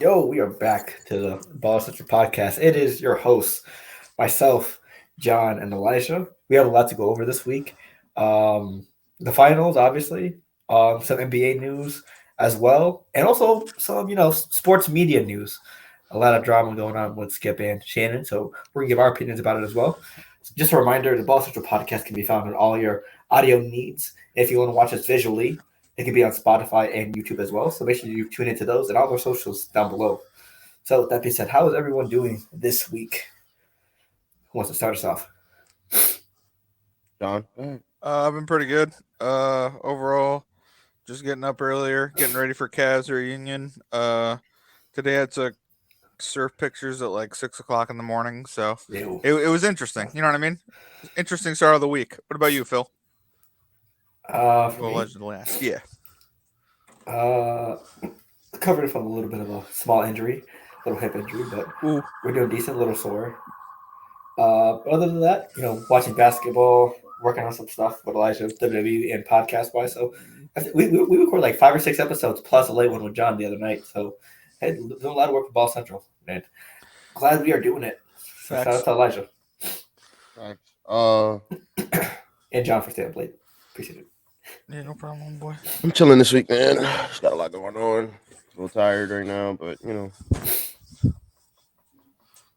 Yo, we are back to the Ball Central podcast. It is your hosts, myself, John, and Elijah. We have a lot to go over this week. The finals, obviously, some NBA news as well, and also some, sports media news. A lot of drama going on with Skip and Shannon, so we're gonna give our opinions about it as well. Just a reminder: the Ball Central podcast can be found on all your audio needs. If you want to watch us visually, it can be on Spotify and YouTube as well. So make sure you tune into those and all our socials down below. So with that being said, how is everyone doing this week? Who wants to start us off? John. I've been pretty good. Overall, just getting up earlier, getting ready for Cavs reunion. Today I took surf pictures at like 6 o'clock in the morning, so Ew. it was interesting. You know what I mean? Interesting start of the week. What about you, Phil? For Well, me, allegedly ask. Yeah. uh, covered from a little bit of a small injury, little hip injury, but Ooh. we're doing decent, a little sore. Other than that, watching basketball, working on some stuff with Elijah, WWE, and podcast wise. So we recorded like 5 or 6 episodes plus a late one with John the other night. So hey, doing a lot of work with Ball Central, and glad we are doing it. So shout out Facts. to Elijah Thanks. and John for staying up late. Appreciate it. Yeah, no problem, boy. I'm chilling this week, man. Just got a lot going on. A little tired right now, but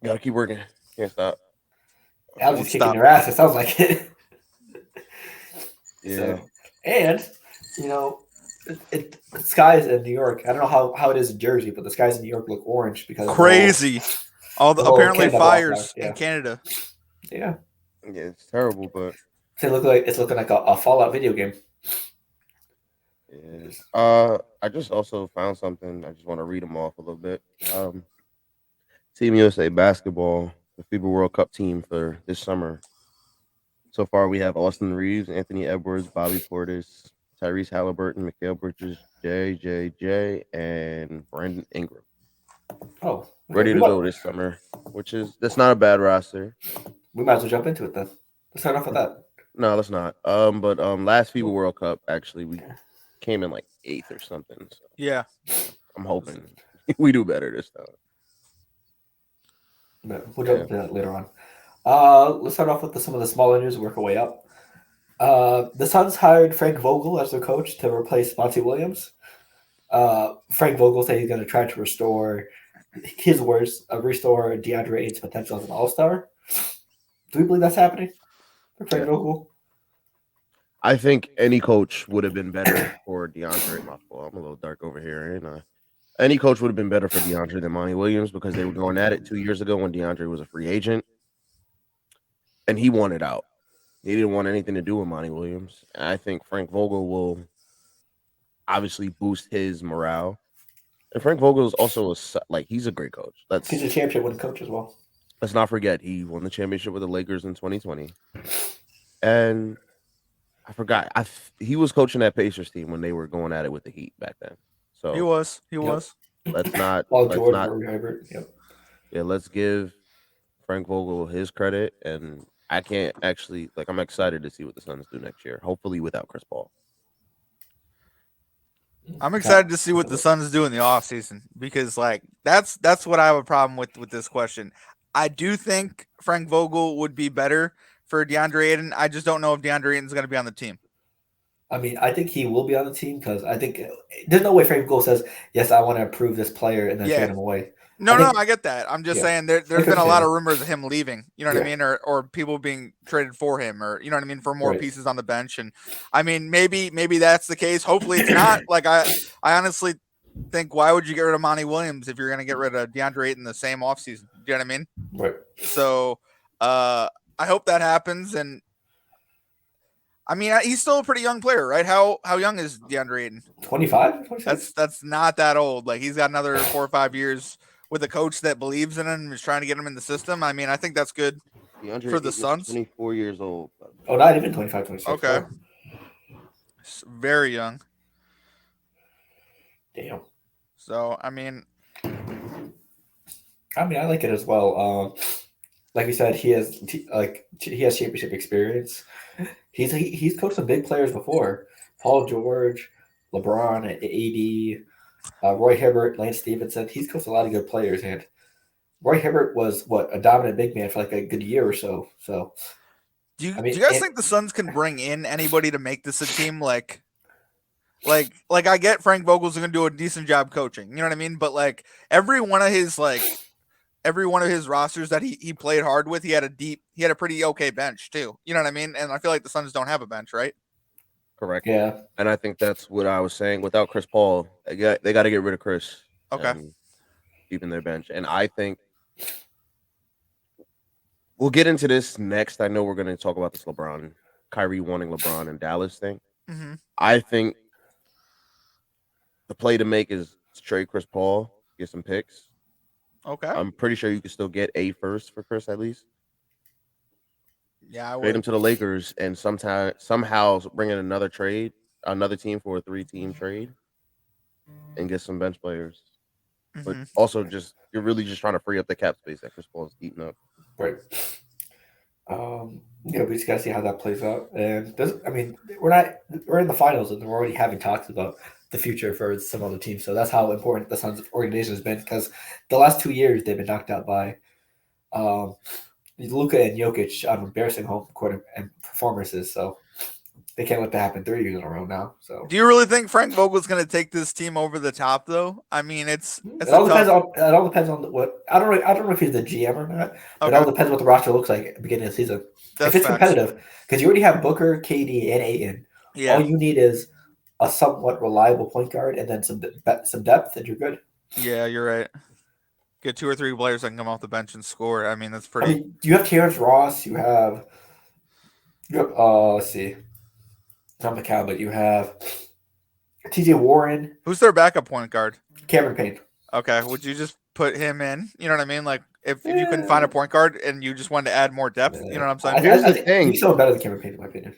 gotta keep working. Can't stop. I was Won't just kicking stop. your ass. It sounds like it. Yeah. So, and the skies in New York. I don't know how it is in Jersey, but the skies in New York look orange because Crazy. All the the whole apparently Canada fires wildfire. in Canada. Yeah, Yeah, it's terrible, but it's looking like a Fallout video game. yeah. I just also found something. I just want to read them off a little bit. Team USA basketball, the FIBA World Cup team for this summer. So far, we have Austin Reeves, Anthony Edwards, Bobby Portis, Tyrese Halliburton, Mikhail Bridges, JJJ, and Brandon Ingram. Oh, okay. Ready to go this summer, that's not a bad roster. We might as well jump into it then. Let's start off with that. No, let's not. But last FIBA World Cup actually we came in like eighth or something. So Yeah. I'm hoping we do better this time. But we'll jump Yeah. into that later on. Let's start off with some of the smaller news and work our way up. The Suns hired Frank Vogel as their coach to replace Monty Williams. Frank Vogel said he's going to try to restore his words, restore DeAndre Ayton's potential as an all-star. Do we believe that's happening for Frank Yeah. Vogel? I think any coach would have been better for DeAndre. My fault. I'm a little dark over here, ain't I? Any coach would have been better for DeAndre than Monty Williams because they were going at it 2 years ago when DeAndre was a free agent, and he wanted out. He didn't want anything to do with Monty Williams. And I think Frank Vogel will obviously boost his morale. And Frank Vogel is also he's a great coach. He's a championship winning coach as well. Let's not forget he won the championship with the Lakers in 2020, and I forgot he was coaching that Pacers team when they were going at it with the Heat back then. So He was. He Yep. was. let's not Paul let's George, not Rory Hibbert. Yep. yeah, let's give Frank Vogel his credit, and I can't actually I'm excited to see what the Suns do next year. Hopefully without Chris Paul. I'm excited to see what the Suns do in the offseason because that's what I have a problem with this question. I do think Frank Vogel would be better for DeAndre Ayton. I just don't know if DeAndre Ayton's going to be on the team. I mean, I think he will be on the team because I think there's no way Frank Vogel says, "Yes, I want to improve this player," and then trade him away. No, I get that. I'm just saying there's been a lot of rumors of him leaving. You know what I mean, or people being traded for him, or you know what I mean, for more pieces on the bench. And I mean, maybe that's the case. Hopefully, it's not. I honestly think, why would you get rid of Monty Williams if you're going to get rid of DeAndre Ayton the same offseason? Do you know what I mean? Right. So, I hope that happens. And I mean, he's still a pretty young player, right? How young is DeAndre Ayton? 25, 26? That's not that old. He's got another 4 or 5 years with a coach that believes in him and is trying to get him in the system. I mean, I think that's good for the Suns. 24 years old. Oh, not even 25, 26. Okay. Very young. Damn. So, I mean, I like it as well. Like you said, he has championship experience. He's coached some big players before. Paul George, LeBron, AD. Roy Hibbert, Lance Stevenson. He's coached a lot of good players, and Roy Hibbert was a dominant big man for like a good year or so. So, do you guys think the Suns can bring in anybody to make this a team? Like I get Frank Vogel's going to do a decent job coaching. You know what I mean? But like every one of his rosters that he played hard with, he had a pretty okay bench too. You know what I mean? And I feel like the Suns don't have a bench, right? Correct. Yeah. And I think that's what I was saying. Without Chris Paul, they got to get rid of Chris. Okay. Keeping their bench. And I think we'll get into this next. I know we're going to talk about this Kyrie wanting LeBron and Dallas thing. Mm-hmm. I think the play to make is trade Chris Paul, get some picks. Okay. I'm pretty sure you can still get a first for Chris at least. Yeah, I would. Trade him to the Lakers and somehow bring in another team for a 3-team trade and get some bench players. Mm-hmm. But also you're really just trying to free up the cap space that Chris Paul is eating up. Right. Yeah, we just gotta see how that plays out. And we're in the finals and we're already having talks about the future for some other teams. So that's how important the Suns organization has been, because the last 2 years they've been knocked out by Luka and Jokic on embarrassing home court and performances. So they can't let that happen 3 years in a row now. So do you really think Frank Vogel's going to take this team over the top, though? I mean, it all depends on what I don't know if he's the GM or not. But it all depends what the roster looks like at the beginning of the season. If it's competitive, because you already have Booker, KD, and Ayton. Yeah. All you need is a somewhat reliable point guard and then some depth, and you're good. Yeah, you're right. Get 2 or 3 players that can come off the bench and score. I mean, that's pretty. I mean, you have Terrence Ross. You have let's see, not McCall, but you have TJ Warren. Who's their backup point guard? Cameron Payne. Okay, would you just put him in? You know what I mean? Like if you can find a point guard and you just wanted to add more depth, you know what I'm saying? Here's the thing. He's still better than Cameron Payne, in my opinion.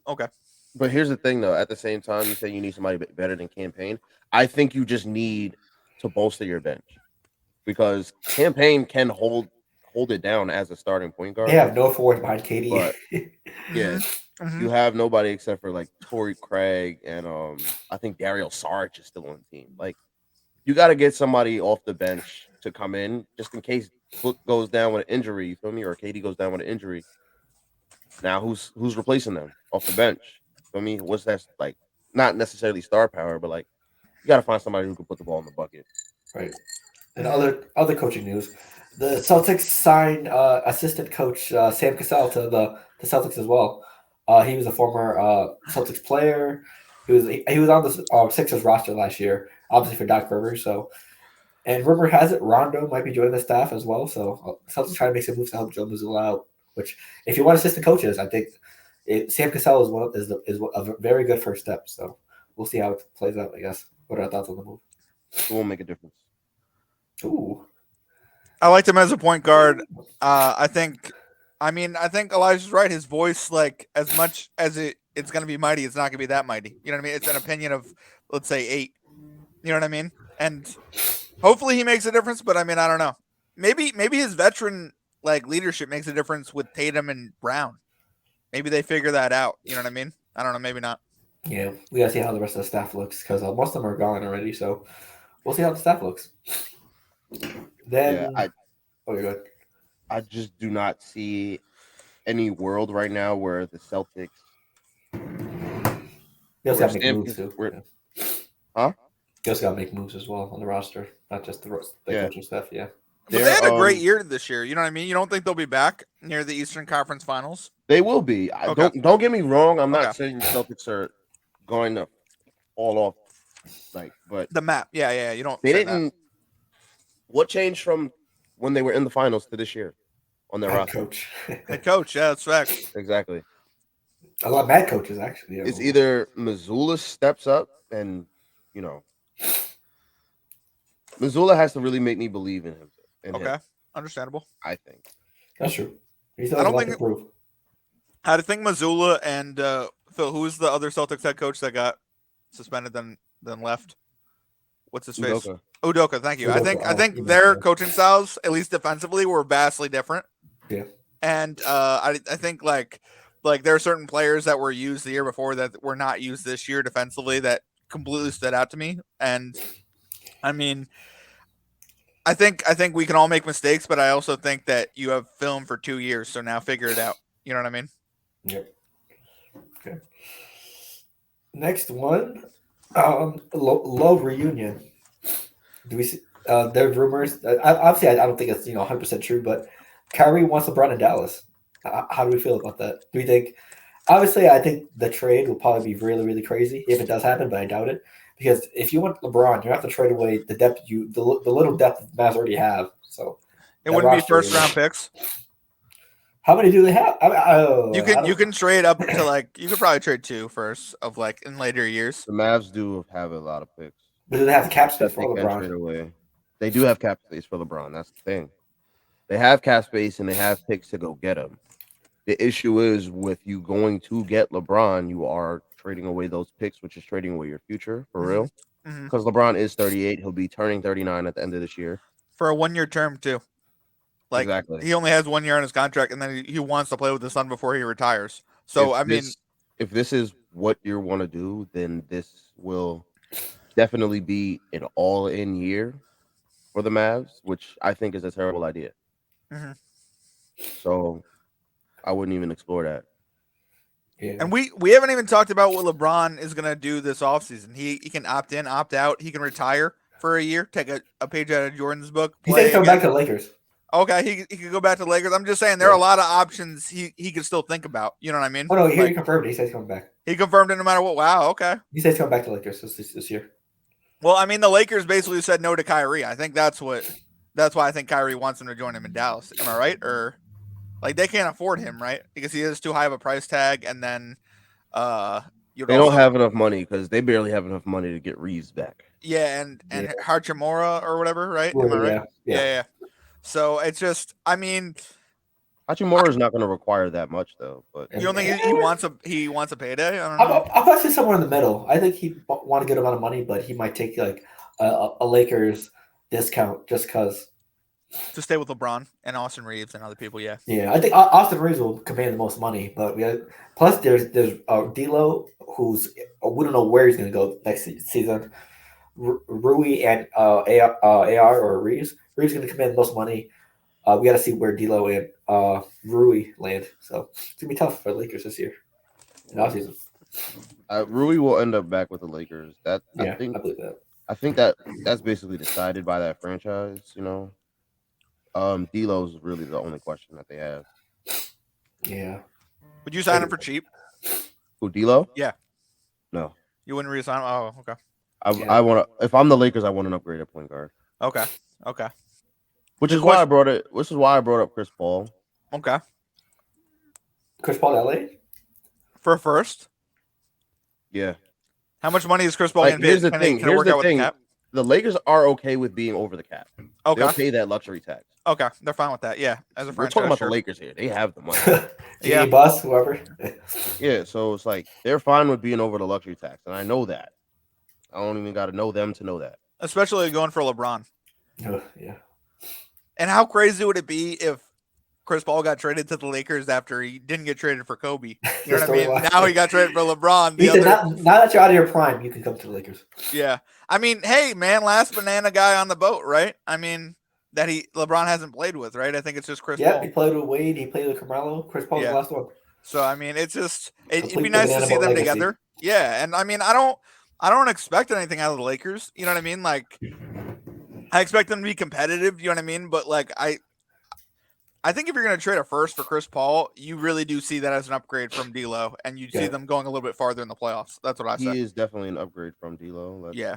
Okay. But here's the thing, though. At the same time, you say you need somebody better than Campaign. I think you just need to bolster your bench, because Campaign can hold it down as a starting point guard. They have no forward behind KD. But, yeah, you have nobody except for like Torrey Craig and I think Dario Saric is still on the team. Like, you got to get somebody off the bench to come in just in case Book goes down with an injury. You feel me? Or KD goes down with an injury. Now, who's replacing them off the bench? For me, what's that like? Not necessarily star power, but like you got to find somebody who can put the ball in the bucket. Right. And other coaching news: the Celtics signed assistant coach Sam Cassell to the Celtics as well. He was a former Celtics player. He was on the Sixers roster last year, obviously for Doc Rivers. So, and rumor has it Rondo might be joining the staff as well. So Celtics trying to make some moves to help Joe Mazzulla out. Which, if you want assistant coaches, I think Sam Cassell is a very good first step. So we'll see how it plays out. I guess. What are our thoughts on the move? It won't make a difference. Ooh. I liked him as a point guard. I think Elijah's right. His voice, like, as much as it's going to be mighty, it's not going to be that mighty. You know what I mean? It's an opinion of, let's say, 8. You know what I mean? And hopefully he makes a difference, but I mean, I don't know. Maybe his veteran leadership makes a difference with Tatum and Brown. Maybe they figure that out. You know what I mean? I don't know. Maybe not. Yeah, we got to see how the rest of the staff looks, because most of them are gone already. So we'll see how the staff looks. Then, you're good. I just do not see any world right now where the Celtics. They also got to make moves too. Huh? They also got to make moves as well on the roster, not just the coaching staff. Yeah. But they had a great year this year. You know what I mean? You don't think they'll be back near the Eastern Conference Finals? They will be. Don't get me wrong. I'm not saying the Celtics are going to fall off. But the map. Yeah. You don't. They didn't. That. What changed from when they were in the finals to this year on their roster? Head coach. Yeah, that's facts. Exactly. A lot of bad coaches, actually. Yeah. It's either Mazzulla steps up and, Mazzulla has to really make me believe in him. Understandable. I think. That's true. I think Mazzulla and Phil, who's the other Celtics head coach that got suspended then left? What's his face? Udoka, thank you. Udoka, I think their coaching styles, at least defensively, were vastly different. Yeah. And I think like there are certain players that were used the year before that were not used this year defensively that completely stood out to me. And I mean, I think we can all make mistakes, but I also think that you have film for 2 years, so now figure it out. You know what I mean? Yep. Okay. Next one, low reunion. Do we see? There are rumors. Obviously, I don't think it's 100% true, but Kyrie wants LeBron in Dallas. How do we feel about that? Do we think? Obviously, I think the trade will probably be really, really crazy if it does happen, but I doubt it because if you want LeBron, you have to trade away the depth the little depth the Mavs already have. So it wouldn't be first round picks. How many do they have? You can trade up to you could probably trade 2 first of in later years. The Mavs do have a lot of picks. But do they have cap space for LeBron? Trade away. They do have cap space for LeBron. That's the thing. They have cap space and they have picks to go get him. The issue is with you going to get LeBron, you are trading away those picks, which is trading away your future for real. Because LeBron is 38, he'll be turning 39 at the end of this year for a 1-year term too. Exactly. He only has 1 year on his contract, and then he wants to play with the Sun before he retires. So if this is what you want to do, then this will definitely be an all-in year for the Mavs, which I think is a terrible idea. Mm-hmm. So I wouldn't even explore that. Yeah. And we haven't even talked about what LeBron is going to do this offseason. He can opt in, opt out. He can retire for a year, take a page out of Jordan's book. He said he's coming back to the Lakers. Okay, he could go back to the Lakers. I'm just saying there are a lot of options he could still think about. You know what I mean? Oh, no, he confirmed it. He said he's coming back. He confirmed it no matter what. Wow, okay. He said he's coming back to the Lakers this year. Well, I mean, the Lakers basically said no to Kyrie. I think that's why I think Kyrie wants him to join him in Dallas. Am I right? Or they can't afford him, right? Because he is too high of a price tag, and then they don't have enough money because they barely have enough money to get Reeves back. Yeah, and Hachimura or whatever, right? Am I right? Yeah. So it's just, I mean, Hachimura is not going to requare that much though. But you don't think he wants a payday? I don't know. I'll probably say somewhere in the middle. I think he want a good amount of money, but he might take a Lakers discount just because to stay with LeBron and Austin Reeves and other people. Yeah. Yeah, I think Austin Reeves will command the most money, but plus there's D'Lo, who's we don't know where he's going to go next season. Rui and AR or Reeves. Reeves going to command the most money. We got to see where D'Lo and Rui land. So it's going to be tough for the Lakers this year in offseason. Rui will end up back with the Lakers. I believe that. I think that's basically decided by that franchise. D'Lo's really the only question that they have. Yeah. Would you sign him for cheap? Who, D'Lo? Yeah. No. You wouldn't resign him? Oh, okay. I want to. If I'm the Lakers, I want an upgrade at point guard. Okay. Which is why I brought it. Which is why I brought up Chris Paul. Okay. Chris Paul, LA for first. Yeah. How much money is Chris Paul going to Here's the thing. The Lakers are okay with being over the cap. Okay. They'll pay that luxury tax. Okay, they're fine with that. Yeah, as a we're talking about the Lakers here. They have the money. Yeah, Bus, whoever. Yeah, so it's they're fine with being over the luxury tax, and I know that. I don't even got to know them to know that. Especially going for LeBron. Yeah. And how crazy would it be if Chris Paul got traded to the Lakers after he didn't get traded for Kobe? You know what I mean? Now he got traded for LeBron. Now that you're out of your prime, you can come to the Lakers. Yeah. I mean, hey, man, last banana guy on the boat, right? I mean, that LeBron hasn't played with, right? I think it's just Chris Paul. Yeah, he played with Wade. He played with Carmelo. Chris Paul's the last one. So, I mean, it's just it'd be nice to see them together. Yeah, and I mean, I don't expect anything out of the Lakers. You know what I mean? I expect them to be competitive. You know what I mean? But I think if you're going to trade a first for Chris Paul, you really do see that as an upgrade from D'Lo, and you see them going a little bit farther in the playoffs. That's what I say. He is definitely an upgrade from D'Lo. Yeah.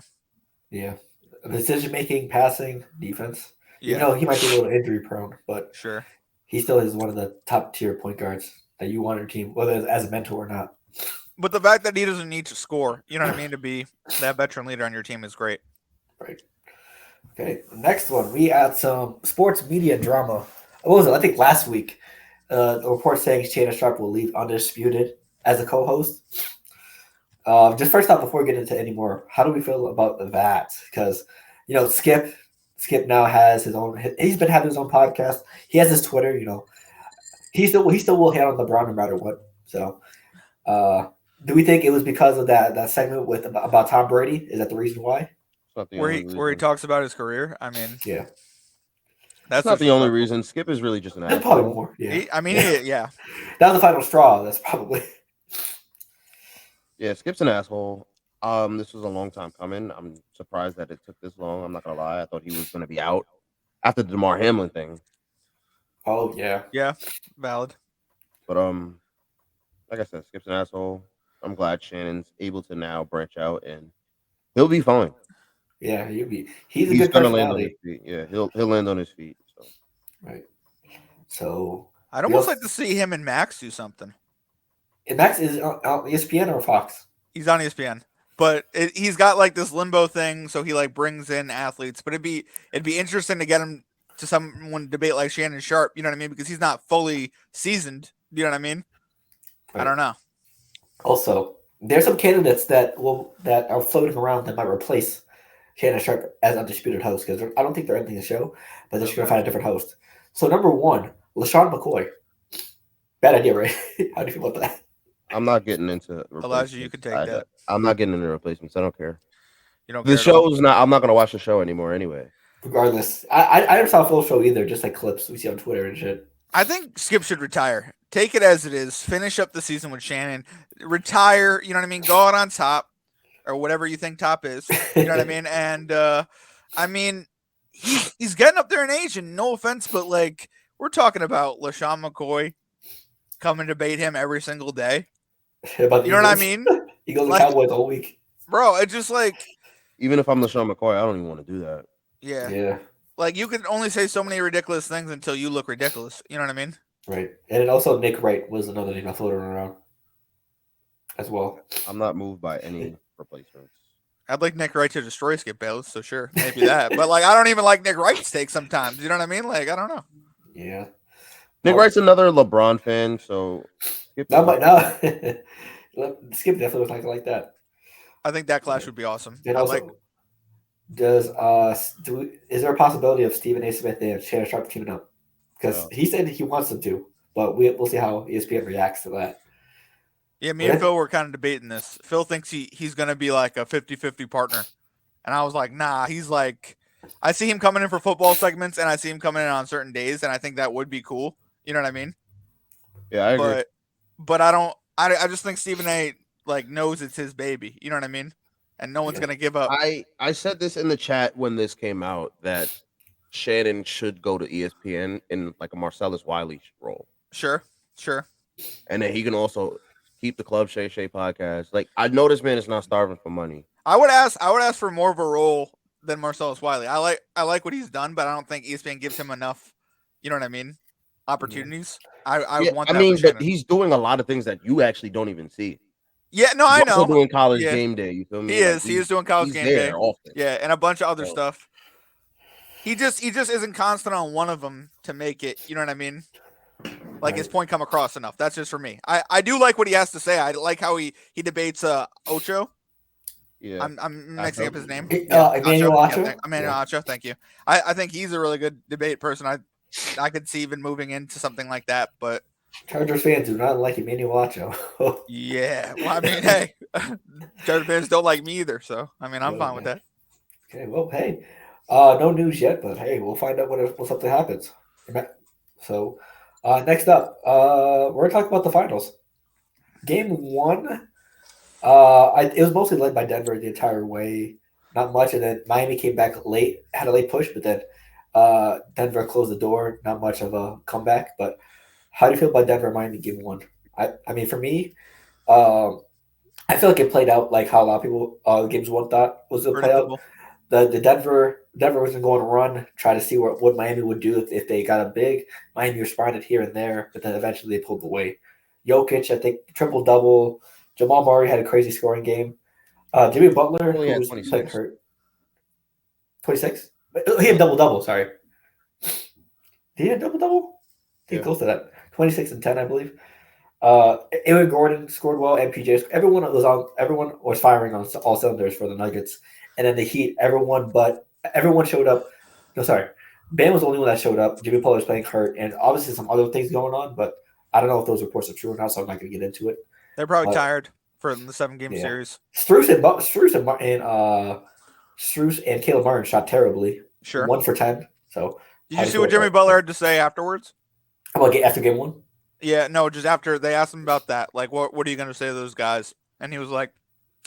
Decision making, passing, defense. Yeah. He might be a little injury prone, but sure, he still is one of the top tier point guards that you want on your team, whether as a mentor or not. But the fact that he doesn't need to score, you know what I mean, to be that veteran leader on your team is great. Right. Okay. Next one, we had some sports media drama. What was it? I think last week, a report saying Shannon Sharp will leave Undisputed as a co-host. Just first off, before we get into any more, how do we feel about that? Because Skip now has his own. He's been having his own podcast. He has his Twitter. He still will hit on LeBron no matter what. So, Do we think it was because of that segment with about Tom Brady? Is that the reason why? It's not the Where only he reason. talks about his career. I mean, Yeah, That's that's not the only reason. Skip is really just an there's probably asshole. more. Yeah, Yeah. That was the final straw. That's probably. Yeah, Skip's an asshole. This was a long time coming. I'm surprised that it took this long. I'm not gonna lie. I thought he was gonna be out after the DeMar Hamlin thing. Oh yeah. Yeah, valid. But like I said, Skip's an asshole. I'm glad Shannon's able to now branch out and he'll be fine. Yeah, he's a He's good gonna land on his personality. feet. Yeah, he'll land on his feet. So Right. So I'd almost like to see him and Max do something. and Max is on ESPN or Fox? He's on ESPN, but he's got like this limbo thing, so he like brings in athletes. But it'd be interesting to get him to someone debate like Shannon Sharp. You know what I mean? Because he's not fully seasoned. You know what I mean? Right. I don't know. Also, there's some candidates that are floating around that might replace Shannon Sharp as undisputed host because I don't think they're ending the show, but they're just going to find a different host. So number one, LaShawn McCoy. Bad idea, right? How do you feel about that? I'm not getting into Elijah, you could take that. I'm not getting into replacements. I don't care. You don't The care at all? show's not. I'm not gonna watch the show anymore anyway. Regardless, I never saw a full show either, just like clips we see on Twitter and shit. I think Skip should retire. Take it as it is. Finish up the season with Shannon. Retire. You know what I mean? Go out on top, or whatever you think top is. You know what I mean? And I mean, he's getting up there in age, and no offense, but like we're talking about LaShawn McCoy coming to bait him every single day. About the You know what I Eagles? mean? Eagles Like- and Cowboys the whole week. Bro, it's just like, Even if I'm LaShawn McCoy, I don't even want to do that. yeah. Yeah, Like you can only say so many ridiculous things until you look ridiculous. You know what I mean? right. And then also Nick Wright was another name I floated around as well. I'm not moved by any replacements. I'd like Nick Wright to destroy Skip Bayless, so sure, maybe that. But like, I don't even like Nick Wright's take sometimes. You know what I mean? Like, I don't know. Yeah. Nick Wright's another LeBron fan, so Skip That might not. Skip definitely was like that. I think that clash would be awesome. And I also, like. is there a possibility of Stephen A. Smith and Shannon Sharp teaming up? Because he said he wants them to, but we'll see how ESPN reacts to that. Yeah, me and Phil were kind of debating this. Phil thinks he's going to be like a 50-50 partner. And I was like, nah, he's like, I see him coming in for football segments and I see him coming in on certain days. And I think that would be cool. You know what I mean? Yeah, I agree. But I just think Stephen A. like knows it's his baby. You know what I mean? And no one's going to give up. I said this in the chat when this came out that Shannon should go to ESPN in like a Marcellus Wiley role. Sure. And then he can also keep the Club Shay Shay podcast. Like, I know this man is not starving for money. I would ask for more of a role than Marcellus Wiley. I like what he's done, but I don't think ESPN gives him enough. You know what I mean? Opportunities. I want. That for but he's doing a lot of things that you actually don't even see. Yeah, no, I know. Also doing college game day. You feel me? He is doing college game day. Often. Yeah, and a bunch of other stuff. He just isn't constant on one of them to make it. You know what I mean? Like his point come across enough. That's just for me. I do like what he has to say. I like how he debates Ocho. Yeah, I'm mixing up his name. Emmanuel Ocho. Emmanuel Ocho. Thank you. I think he's a really good debate person. I could see even moving into something like that. But Chargers fans do not like Emmanuel Ocho. yeah, well, I mean, hey, Chargers fans don't like me either. So I mean, I'm fine with that. Okay, well, hey, no news yet, but hey, we'll find out when something happens. So. Next up, we're going to talk about the finals. Game 1, it was mostly led by Denver the entire way. Not much, and then Miami came back late, had a late push, but then Denver closed the door. Not much of a comeback, but how do you feel about Denver Miami Game 1? I mean, for me, I feel like it played out like how a lot of people Games 1 thought was going to play out. The Denver was going to go on a run, try to see what Miami would do if they got a big. Miami responded here and there, but then eventually they pulled away. Jokic, I think, triple-double. Jamal Murray had a crazy scoring game. Jimmy Butler, who was playing hurt. 26? He had double-double, sorry. Did he have double-double? He close to that. 26 and 10, I believe. Aaron Gordon scored well, MPJ. Everyone was firing on all cylinders for the Nuggets. And then the Heat, everyone showed up. No, sorry. Bam was the only one that showed up. Jimmy Butler was playing hurt, and obviously some other things going on, but I don't know if those reports are true or not, so I'm not going to get into it. They're probably tired for the 7-game series. Strus and Caleb Martin shot terribly. Sure. 1 for 10. So did you see what Jimmy Butler had to say afterwards? About after game 1? Yeah, no, just after they asked him about that. Like, what are you going to say to those guys? And he was like,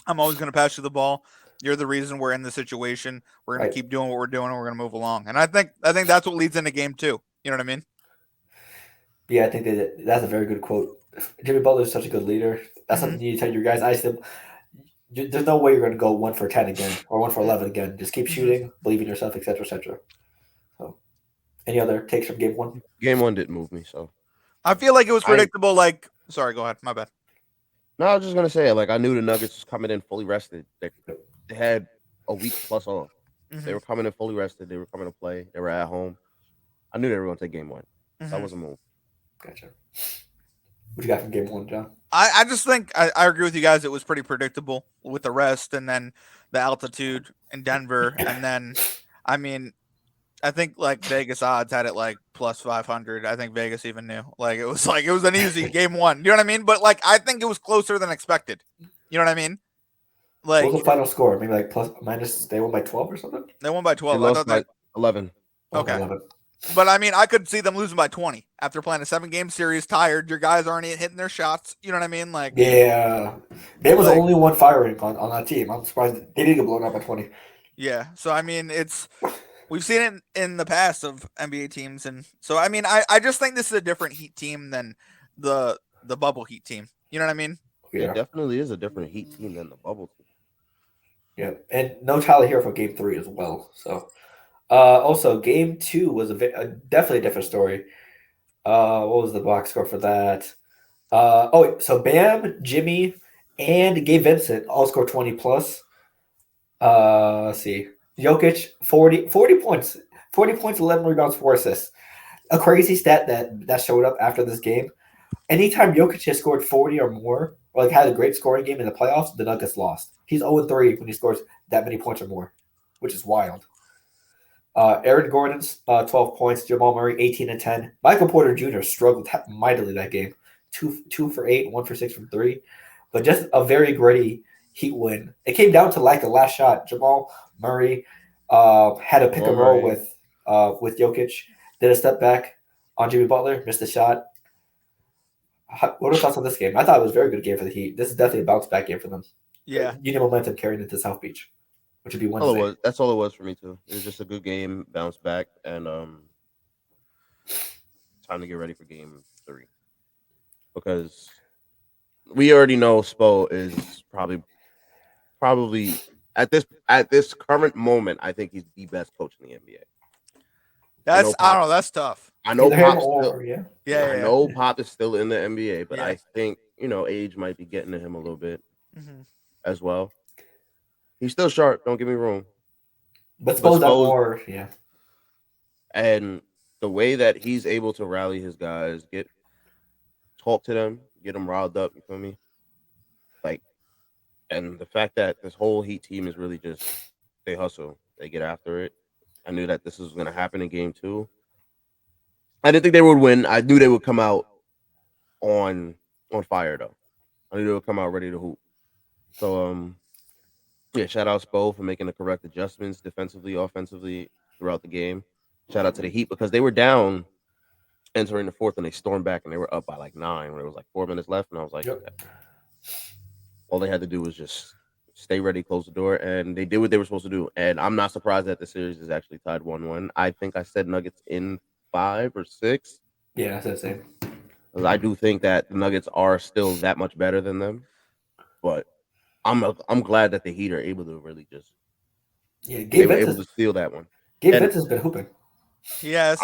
I'm always going to pass you the ball. You're the reason we're in this situation. We're going to keep doing what we're doing, and we're going to move along. And I think that's what leads into game 2. You know what I mean? Yeah, I think that's a very good quote. Jimmy Butler is such a good leader. That's something you need to tell your guys. There's no way you're going to go 1 for 10 again or 1 for 11 again. Just keep shooting, believe in yourself, etc., etc. So, any other takes from game 1? Game 1 didn't move me, so I feel like it was predictable. Sorry, go ahead. My bad. No, I was just gonna say, I knew the Nuggets was coming in fully rested. They had a week plus off. They were coming in fully rested. They were coming to play. They were at home. I knew they were going to take game 1. So that was a move. Gotcha. What you got from game 1, John? I just think I agree with you guys. It was pretty predictable with the rest and then the altitude in Denver. And then, I mean, I think Vegas odds had it plus 500. I think Vegas even knew. It was an easy game 1. You know what I mean? But I think it was closer than expected. You know what I mean? What was the final score? Maybe plus minus. They won by 12 or something. They won by 12. They lost by 11. Okay. 11. But I mean, I could see them losing by 20 after playing a 7-game series. Tired, your guys aren't hitting their shots. You know what I mean? Yeah, there was only one firing on that team. I'm surprised they didn't get blown out by 20. Yeah, so I mean, we've seen it in the past of NBA teams, and so I mean, I just think this is a different Heat team than the bubble Heat team. You know what I mean? Yeah. It definitely is a different Heat team than the bubble team. Yeah, and no Tyler here for game 3 as well. So. Also, game 2 was definitely a different story. What was the box score for that? So Bam, Jimmy, and Gabe Vincent all scored 20 plus. Let's see. Jokic, 40 points. 40 points, 11 rebounds, 4 assists. A crazy stat that showed up after this game. Anytime Jokic has scored 40 or more, or had a great scoring game in the playoffs, the Nuggets lost. He's 0-3 when he scores that many points or more, which is wild. Aaron Gordon's 12 points. Jamal Murray 18 and 10. Michael Porter Jr. struggled mightily that game. 2 for 8, 1 for 6 from 3. But just a very gritty Heat win. It came down to a last shot. Jamal Murray had a pick and roll with Jokic. Did a step back on Jimmy Butler. Missed the shot. What are your thoughts on this game? I thought it was a very good game for the Heat. This is definitely a bounce back game for them. Yeah. You need momentum carried into South Beach, which would be Wednesday. That's all it was for me too. It was just a good game, bounce back, and time to get ready for game 3 because we already know Spo is probably at this current moment. I think he's the best coach in the NBA. I don't know. That's tough. I know Pop. I know Pop is still in the NBA, but I think age might be getting to him a little bit as well. He's still sharp. Don't get me wrong. But Spo's more, yeah. And the way that he's able to rally his guys, talk to them, get them riled up. You feel me? And the fact that this whole Heat team is really just they hustle, they get after it. I knew that this was going to happen in game 2. I didn't think they would win. I knew they would come out on fire though. I knew they would come out ready to hoop. So shout out Spo for making the correct adjustments defensively, offensively throughout the game. Shout out to the Heat because they were down entering the 4th and they stormed back and they were up by 9 when it was 4 minutes left. And I was like, okay. All they had to do was just stay ready, close the door, and they did what they were supposed to do. And I'm not surprised that the series is actually tied 1-1. I think I said Nuggets in 5 or 6. Yeah, that's the same. I do think that the Nuggets are still that much better than them, but I'm glad that the Heat are able to really just Gabe were able to steal that one. Gabe Vincent's been hooping. Yes.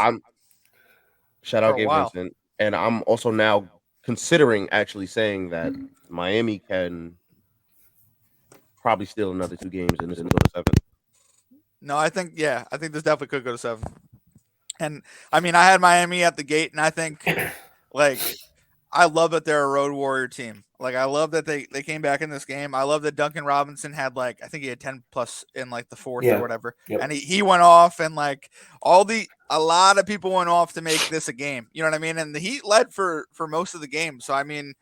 Shout out Gabe Vincent, and I'm also now considering actually saying that Miami can probably steal another 2 games and go to 7. No, I think this definitely could go to 7. And I mean, I had Miami at the gate, and I think I love that they're a road warrior team. I love that they came back in this game. I love that Duncan Robinson had I think he had 10 plus in the 4th or whatever. Yep. And he went off and a lot of people went off to make this a game. You know what I mean? And the Heat led for most of the game. So I mean,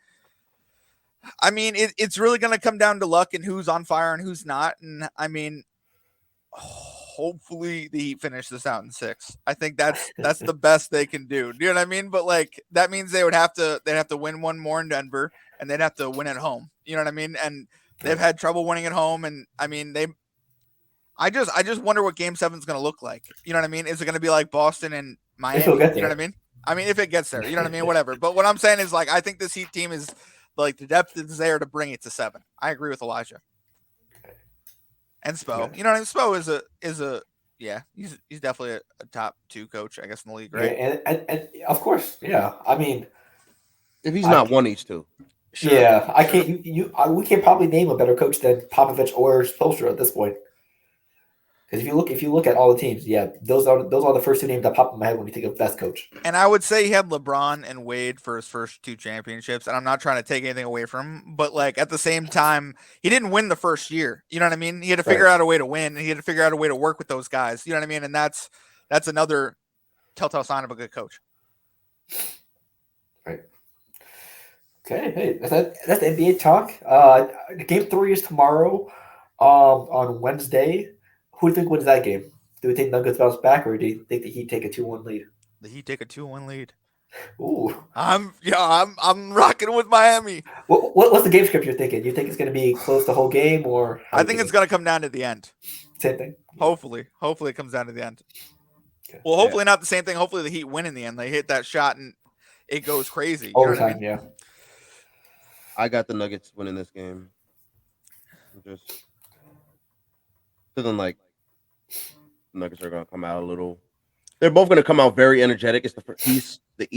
I mean, it's really going to come down to luck and who's on fire and who's not. And I mean, hopefully the Heat finish this out in 6. I think that's the best they can do. Do you know what I mean? But like that means they'd have to win one more in Denver, and they'd have to win at home. You know what I mean? And they've had trouble winning at home, and I mean I just wonder what Game 7 is going to look like. You know what I mean? Is it going to be like Boston and Miami? You know what I mean? I mean, if it gets there, you know what I mean? Whatever. But what I'm saying is, like, I think this Heat team is like the depth is there to bring it to 7. I agree with Elijah. And Spo, you know what I mean? Spo is a yeah, he's definitely a top 2 coach, I guess, in the league, right? Yeah, and of course, yeah. I mean, if he's not one, he's 2. Sure, yeah, I can't. We can't probably name a better coach than Popovich or Spoelstra at this point. Because if you look at all the teams, yeah, those are the first 2 names that pop in my head when you think of best coach. And I would say he had LeBron and Wade for his first 2 championships, and I'm not trying to take anything away from him, but like at the same time, he didn't win the first year. You know what I mean? He had to figure out a way to win, and he had to figure out a way to work with those guys. You know what I mean? And that's another telltale sign of a good coach. Right. Okay. Hey, that's the NBA talk. Game 3 is tomorrow. On Wednesday. Who do you think wins that game? Do we think Nuggets bounce back, or do you think the Heat take a 2-1 lead? The Heat take a 2-1 lead. Ooh. I'm rocking with Miami. What's the game script you're thinking? You think it's going to be close the whole game, or I think it's going to come down to the end. Same thing. Hopefully it comes down to the end. Okay. Well, hopefully not the same thing. Hopefully the Heat win in the end. They hit that shot and it goes crazy. Overtime, I mean? Yeah. I got the Nuggets winning this game. I'm just feeling like the Nuggets are going to come out a little. They're both going to come out very energetic. It's the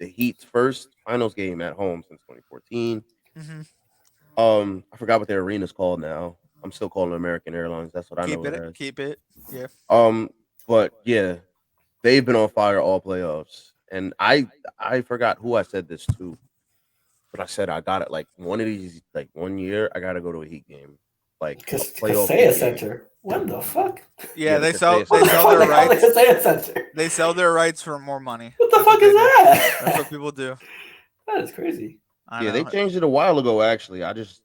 Heat's first finals game at home since 2014. Mm-hmm. I forgot what their arena's called now. I'm still calling it American Airlines. That's what I know. Keep it. Yeah. But yeah, they've been on fire all playoffs. And I forgot who I said this to, but I said I got it like one of these, like 1 year, I got to go to a Heat game. Like Kaseya Center. What the fuck? Yeah, they sell their rights. They sell their rights for more money. What the fuck is that? That's what people do. That is crazy. Yeah, they changed it a while ago. Actually, I just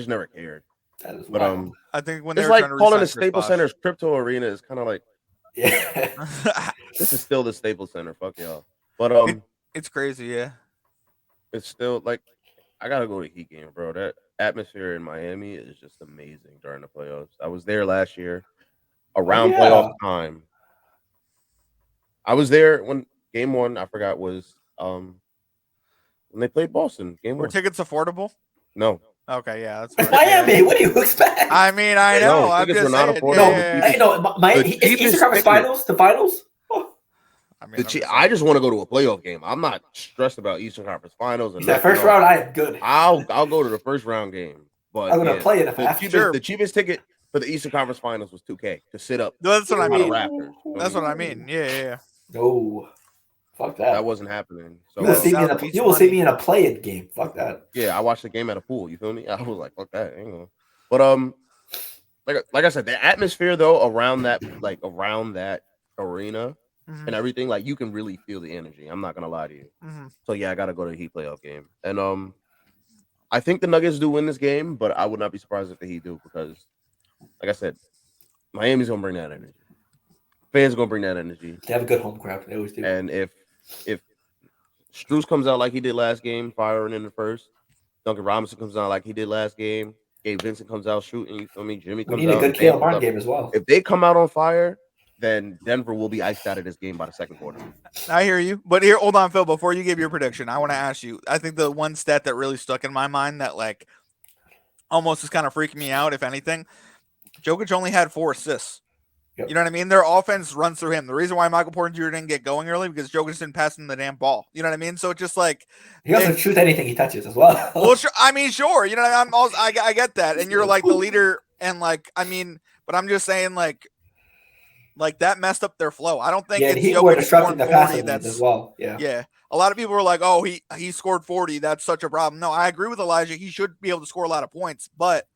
never cared. That is wild. I think when it's like calling the Staples Center's Crypto Arena is kind of like, yeah, this is still the Staples Center. Fuck y'all. But it's crazy. Yeah, it's still like I gotta go to Heat game, bro. That atmosphere in Miami is just amazing during the playoffs. I was there last year around playoff time. I was there when game 1, I forgot, was when they played Boston. Game 1. Were tickets affordable? No. Okay, yeah, that's it's Miami. What do you expect? I mean, I know. No, I'm just saying. Miami. Eastern Conference Finals. The finals. Oh. I mean, I just want to go to a playoff game. I'm not stressed about Eastern Conference Finals. And that first round, I am good. I'll go to the first round game. But I'm gonna play it if I have to. The cheapest ticket for the Eastern Conference Finals was $2K to sit up. That's what I mean. Raptors. That's what I mean. Yeah. No, fuck that. That wasn't happening. So you will see me in a play-in game. Fuck that. Yeah, I watched the game at a pool. You feel me? I was like, fuck that. But like I said, the atmosphere though around that arena. Mm-hmm. And everything, like you can really feel the energy. I'm not gonna lie to you. Mm-hmm. So yeah, I gotta go to the Heat playoff game. And I think the Nuggets do win this game, but I would not be surprised if the Heat do because, like I said, Miami's gonna bring that energy. Fans gonna bring that energy. They have a good home crowd. They always do. And if Strus comes out like he did last game, firing in the first, Duncan Robinson comes out like he did last game, Gabe Vincent comes out shooting. You feel me? Jimmy comes out. We need a good Caleb Martin game as well. If they come out on fire, then Denver will be iced out of this game by the second quarter. I hear you. But here, hold on, Phil. Before you give your prediction, I want to ask you. I think the one stat that really stuck in my mind that like almost is kind of freaking me out, if anything, Jokic only had 4 assists. Yep. You know what I mean? Their offense runs through him. The reason why Michael Porter Jr. didn't get going early because Jokic didn't pass him the damn ball. You know what I mean? So it's just like he doesn't shoot anything he touches as well. Well, sure. I mean, sure. You know, I get that, and you're like the leader, and like I mean, but I'm just saying like that messed up their flow. I don't think it's he were disrupting the passing as well. Yeah. A lot of people were like, "Oh, he scored 40. That's such a problem." No, I agree with Elijah. He should be able to score a lot of points, but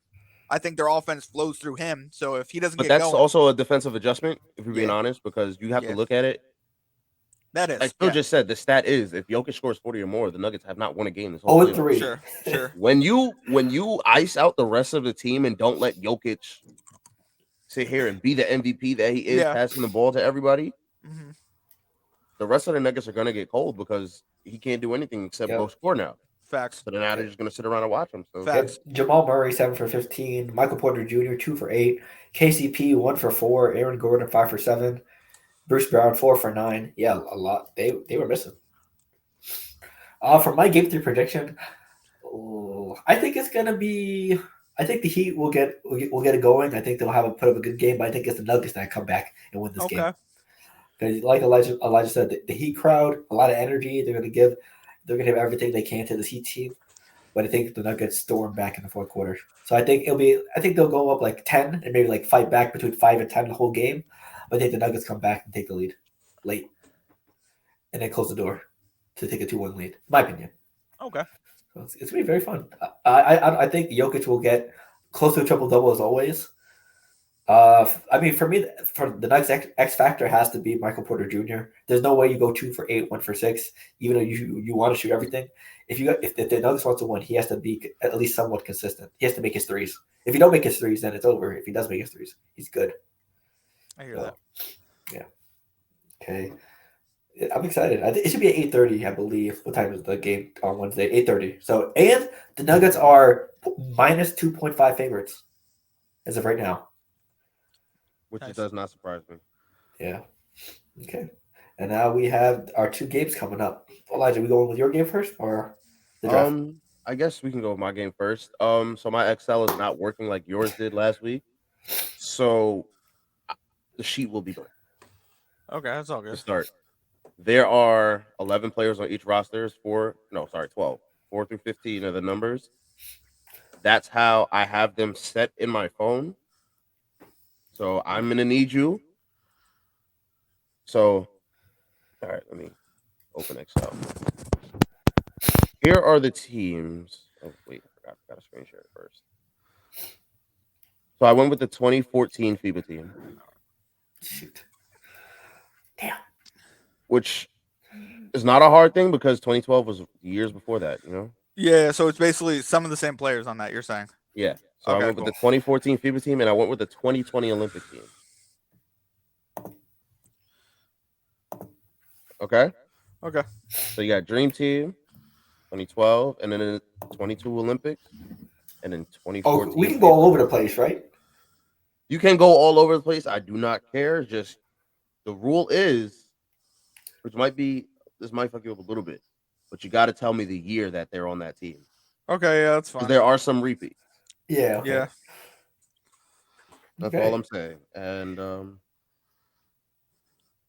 I think their offense flows through him. So if he doesn't get going, that's also a defensive adjustment. If you're being honest, because you have to look at it. That is. I still just said the stat is if Jokic scores 40 or more, the Nuggets have not won a game this whole Oh, playoff. 3. Sure. When you ice out the rest of the team and don't let Jokic sit here and be the MVP that he is, passing the ball to everybody, the rest of the Nuggets are gonna get cold because he can't do anything except go score now. Facts. So then now they're just gonna sit around and watch him. So Facts. Jamal Murray 7 for 15, Michael Porter Jr. 2 for 8, KCP 1 for 4, Aaron Gordon 5 for 7, Bruce Brown 4 for 9. Yeah, a lot. They were missing. For my game 3 prediction, I think it's gonna be. I think the Heat will get it going. I think they'll put up a good game, but I think it's the Nuggets that come back and win this game. Because like Elijah said, the Heat crowd, a lot of energy. They're gonna give everything they can to this Heat team. But I think the Nuggets storm back in the fourth quarter. So I think they'll go up like 10 and maybe like fight back between 5 and 10 the whole game. But I think the Nuggets come back and take the lead late. And then close the door to take a 2-1 lead. In my opinion. Okay. So it's gonna be very fun. I think Jokic will get close to a triple-double as always. I mean, for me, for the next X factor has to be Michael Porter Jr. There's no way you go 2 for 8, 1 for 6, even though you want to shoot everything. If the Nuggets want to win, he has to be at least somewhat consistent. He has to make his threes. If you don't make his threes, then it's over. If he does make his threes, he's good. I hear that. Yeah. Okay. I'm excited. I think it should be at 8:30, I believe. What time is the game on Wednesday? 8:30. So, and the Nuggets are minus 2.5 favorites as of right now. Which does not surprise me. Yeah. Okay. And now we have our 2 games coming up. Elijah, we going with your game first or the draft? I guess we can go with my game first. So my Excel is not working like yours did last week. So the sheet will be blank. Okay, that's all good. To start. There are 11 players on each roster. 12. 4 through 15 are the numbers. That's how I have them set in my phone. So I'm going to need you. So, all right, let me open Excel. Here are the teams. Oh, wait, I forgot. I got to screen share it first. So I went with the 2014 FIBA team. Shoot. Damn. Which is not a hard thing because 2012 was years before that, you know? Yeah, so it's basically some of the same players on that, you're saying? Yeah. So I went with the 2014 FIBA team and I went with the 2020 Olympic team. Okay? Okay. So you got Dream Team, 2012, and then in 22 Olympics, and then 2014. Oh, we can go all over the place, right? You can go all over the place. I do not care. Just the rule is, this might fuck you up a little bit, but you got to tell me the year that they're on that team. Okay, yeah, that's fine. There are some repeats. Yeah. Okay. Yeah. That's all I'm saying. And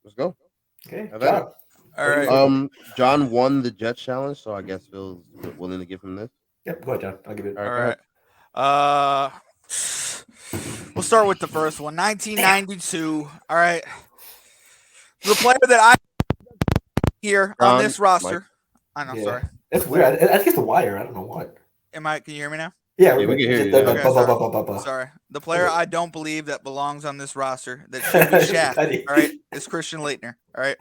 let's go. Okay. John. All right. John won the Jets challenge, so I guess Phil's willing to give him this. Yep. Go ahead, John. I'll give it. All right. We'll start with the first one. 1992. All right. The player that I here on this roster. I know. Sorry. That's weird. I think it's the wire. I don't know what. Can you hear me now? Yeah, we can hear you. Sorry. The player I don't believe that belongs on this roster that should be Shaq, all right, is Christian Laettner, all right?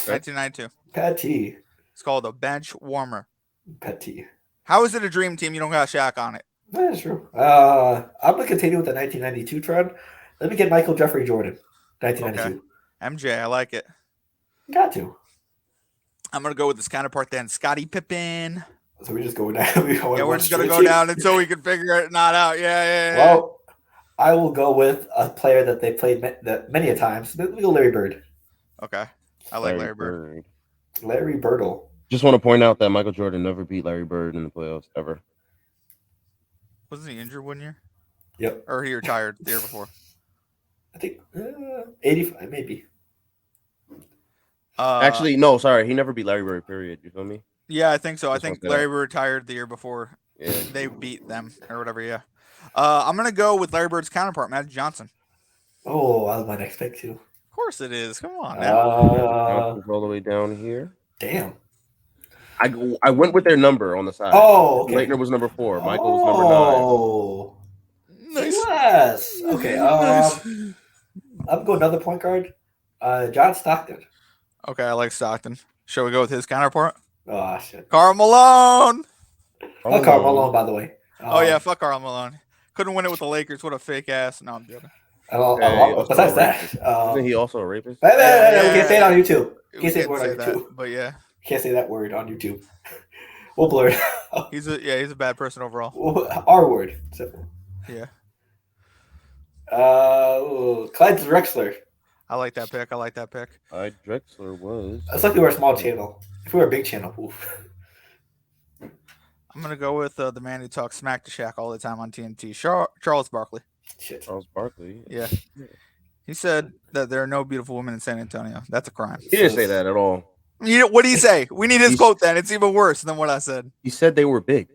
1992. Patty. It's called a bench warmer. Patty. How is it a dream team you don't got Shaq on it? That's true. I'm going to continue with the 1992 trend. Let me get Michael Jeffrey Jordan, 1992. Okay. MJ, I like it. Got to. I'm going to go with his counterpart then, Scottie Pippen. So we're just going down. We're just going to go down until we can figure it not out. Yeah. Well, I will go with a player that they played many a times. Let me go Larry Bird. Okay. I like Larry Bird. Larry Birdle. Just want to point out that Michael Jordan never beat Larry Bird in the playoffs ever. Wasn't he injured one year? Yep. Or he retired the year before? I think 85, maybe. Actually, no, sorry. He never beat Larry Bird, period. You feel me? Yeah, I think so. I think Larry Bird retired the year before they beat them or whatever, yeah. I'm going to go with Larry Bird's counterpart, Magic Johnson. Oh, that was my next pick, too. Of course it is. Come on, man. All the way down here. Damn. I went with their number on the side. Oh, okay. Laettner was number 4. Michael was number 9. Nice. Okay. I'm going another point guard. John Stockton. Okay, I like Stockton. Shall we go with his counterpart? Oh shit. Karl Malone. Fuck Karl Malone, by the way. Oh yeah, fuck Karl Malone. Couldn't win it with the Lakers. What a fake ass. No, I'm joking. Besides that, isn't he also a rapist? We can't say it on YouTube. Can't say the We word on can't say that, YouTube. but yeah, Can't say that word on YouTube. We'll blur it out. he's a bad person overall. R word. Simple. Yeah, Clyde Drexler. I like that pick. Drexler was. It's like we were a small channel. If we were a big channel, oof. I'm gonna go with the man who talks smack to Shaq all the time on TNT, Charles Barkley. Shit. Charles Barkley. Yeah. He said that there are no beautiful women in San Antonio. That's a crime. He didn't say that at all. What did he say? We need his quote then. It's even worse than what I said. He said they were big.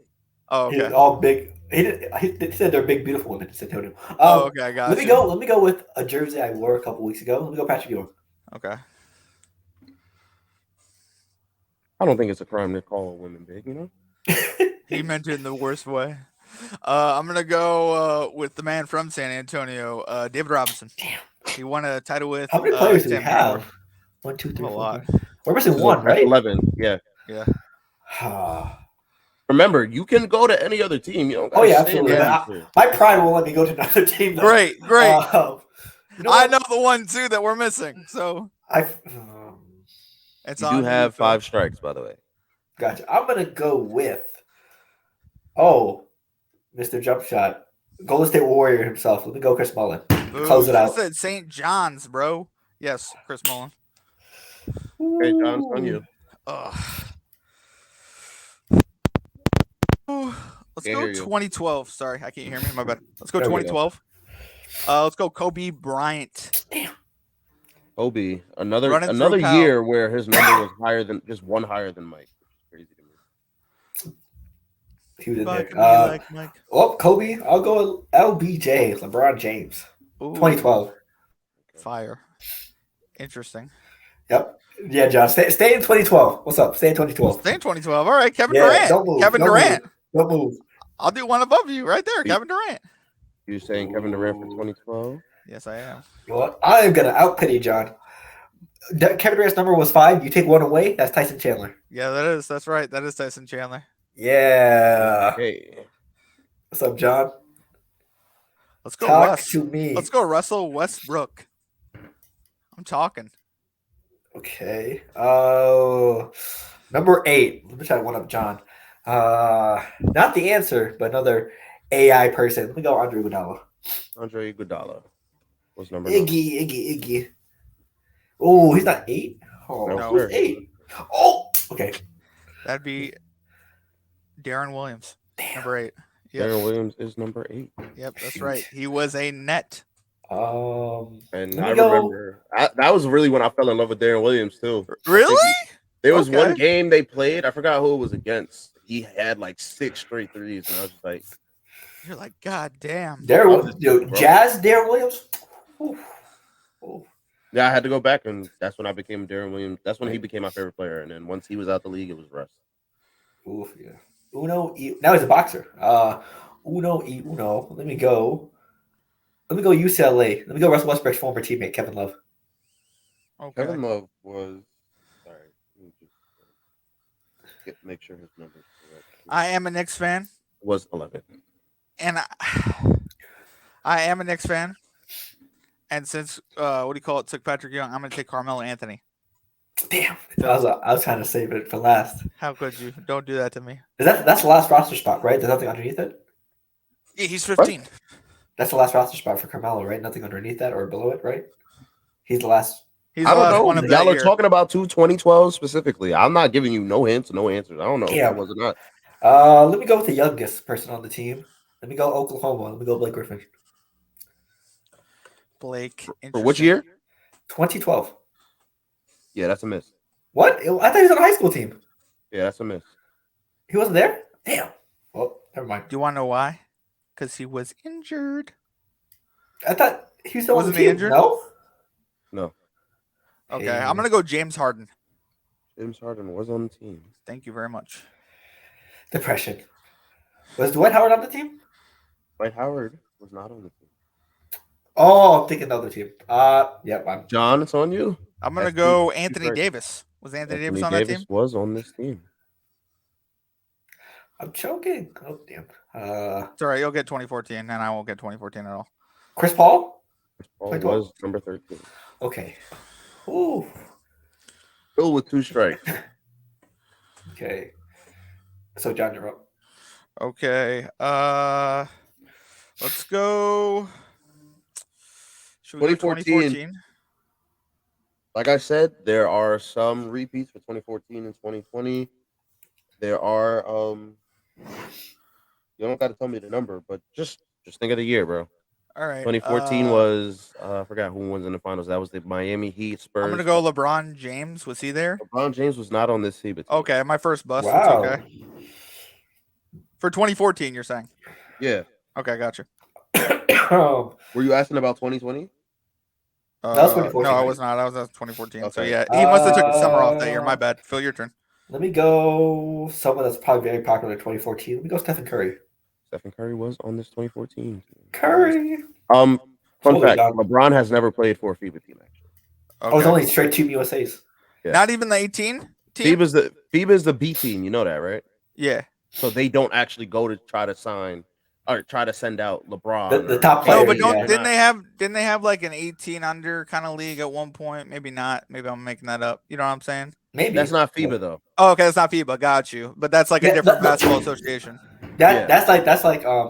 Oh, okay. He's all big. He said they're big, beautiful women in San Antonio. Okay, I got Let me go with a jersey I wore a couple weeks ago. Let me go Patrick Ewing. Okay. I don't think it's a crime to call women big, you know? He meant it in the worst way. I'm going to go with the man from San Antonio, David Robinson. Damn. He won a title with How many players do we Tim have? Howard. 1, 2, 3, A 4. lot. We're missing one, right? 11, yeah. Yeah. Remember, you can go to any other team. You don't Oh, yeah, stay in absolutely. My pride won't let me go to another team, though. Great. You know I know the one, too, that we're missing. So it's you on do have Phil. 5 strikes, by the way. Gotcha. I'm going to go with, Mr. Jump Shot. Golden State Warrior himself. Let me go Chris Mullin. Close it out. You said St. John's, bro. Yes, Chris Mullin. Okay, John, it's on you. Let's go 2012. Sorry, I can't hear me. My bad. Let's go There we 2012. Let's go Kobe Bryant. Damn. Kobe, another year where his number was higher than one higher than Mike. Crazy to me. He was in there. Mike. Kobe. I'll go with LBJ, LeBron James. Ooh, 2012. Fire. Interesting. Yep. Yeah, John. Stay in 2012. What's up? Stay in 2012. Stay in 2012. All right, Kevin Durant. Don't move. Kevin Durant. Don't move. I'll do one above you right there, Kevin Durant. You saying Kevin Durant for 2012? Yes, I am. You know what? I am gonna outpity John. Kevin Durant's number was 5. You take one away. That's Tyson Chandler. Yeah, that is. That's right. That is Tyson Chandler. Yeah. Hey. What's up, John? Let's go. Talk to me. Let's go, Russell Westbrook. I'm talking. Okay. Number 8. Let me try one up, John. Not the answer, but another AI person. Let me go Andre Iguodala. Andre Iguodala was number Iggy. Oh, he's not 8? Oh, No. who's 8? Oh, okay. That'd be Darren Williams. Damn. Number 8. Yep. Darren Williams is number 8. Yep, that's right. He was a net. And let I me go- remember that was really when I fell in love with Darren Williams too. Really? There was Okay. one game they played. I forgot who it was against. He had like 6 straight threes, and I was just like, You're like, God damn. Jazz Darren Williams? Oof. Oof. yeah, I had to go back, and that's when I became Darren Williams. That's when he became my favorite player. And then once he was out the league, it was Russ. Oof, yeah. Now he's a boxer. Uno. Let me go UCLA. Let me go Russell Westbrook's former teammate, Kevin Love. Okay. Kevin Love was sorry. Let me just make sure his numbers correct. I am a Knicks fan. Was 11. And I am a Knicks fan. And since took Patrick Young, I'm gonna take Carmelo Anthony. Damn. I was trying to save it for last. How could you? Don't do that to me. That's the last roster spot, right? There's nothing underneath it? Yeah, he's 15. What? That's the last roster spot for Carmelo, right? Nothing underneath that or below it, right? He's the last. He's I the last don't one know. of that Y'all are year. talking about 2012 specifically. I'm not giving you no hints, no answers. I don't know if Yeah. that was or not. Let me go with the youngest person on the team. Let me go Oklahoma. Let me go Blake Griffin. Blake. For which year? 2012. Yeah, that's a miss. What? I thought he was on a high school team. Yeah, that's a miss. He wasn't there? Damn. Well, never mind. Do you want to know why? Because he was injured. I thought he was still on the Wasn't he team. injured? No? No. Okay, Hey. I'm gonna go James Harden. James Harden was on the team. Thank you very much. Depression. Was Dwight Howard on the team? Dwight Howard was not on the team. Oh, I'm thinking the other team. Yep. John, it's on you. I'm gonna That's go two Anthony strikes. Davis. Was Anthony Davis Anthony on that Davis team? was on this team. I'm choking. Oh damn. It's all right. You'll get 2014, and I won't get 2014 at all. Chris Paul. Chris Paul 2012? was number 13. Okay. Ooh. Still with 2 strikes. Okay. So John, you're up. Okay. Let's go. Should we go 2014? Like I said, there are some repeats for 2014 and 2020. There are you don't got to tell me the number, but just think of the year, bro. All right. 2014 was I forgot who was in the finals. That was the Miami Heat, Spurs. I'm gonna go LeBron James. Was he there? LeBron James was not on this team. Okay, my first bust. Wow. It's okay. For 2014, you're saying? Yeah. Okay, gotcha. Were you asking about 2020? That was 2014, no, I right? was not. I was at 2014. Okay. So yeah, he must have took the summer off that year. My bad. Phil, your turn. Let me go someone that's probably very popular in 2014. Let me go Stephen Curry. Stephen Curry was on this 2014 team. Curry. Fun Totally fact: done. LeBron has never played for a FIBA team. Actually, Okay. I was only straight Team USA's. Yeah. Not even the 18 team. FIBA is the B team. You know that, right? Yeah. So they don't actually go to try to sign or try to send out LeBron. The top player. No, but yeah. didn't they have like an 18 under kind of league at one point? Maybe not. Maybe I'm making that up. You know what I'm saying? Maybe That's not FIBA though. Oh, okay, that's not FIBA. Got you. But that's like a different basketball association. That's like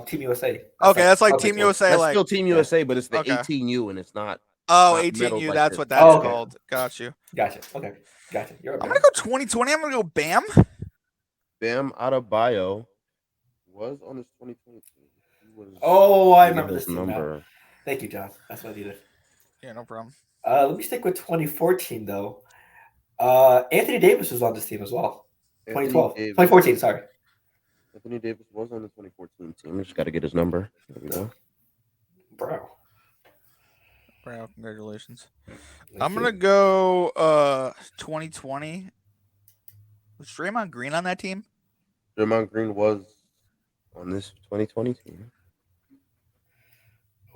Team USA. That's like Team USA. That's like still Team USA, but it's the Okay. 18U and it's not. Oh, not 18U. medals like That's this. what that's Oh, okay. called. Got you. Gotcha. Okay. Gotcha. You're I'm gonna go 2020. I'm gonna go Bam. Bam Adebayo was on this 2020 team. Oh, I remember his this team number. now. Thank you, John. That's what I needed. Yeah, no problem. Let me stick with 2014 though. Anthony Davis was on this team as well. 2012. 2014, sorry. Anthony Davis was on the 2014 team. Just got to get his number. There we go. Bro, congratulations. Thank I'm you. gonna go 2020. Was Draymond Green on that team? Draymond Green was on this 2020 team.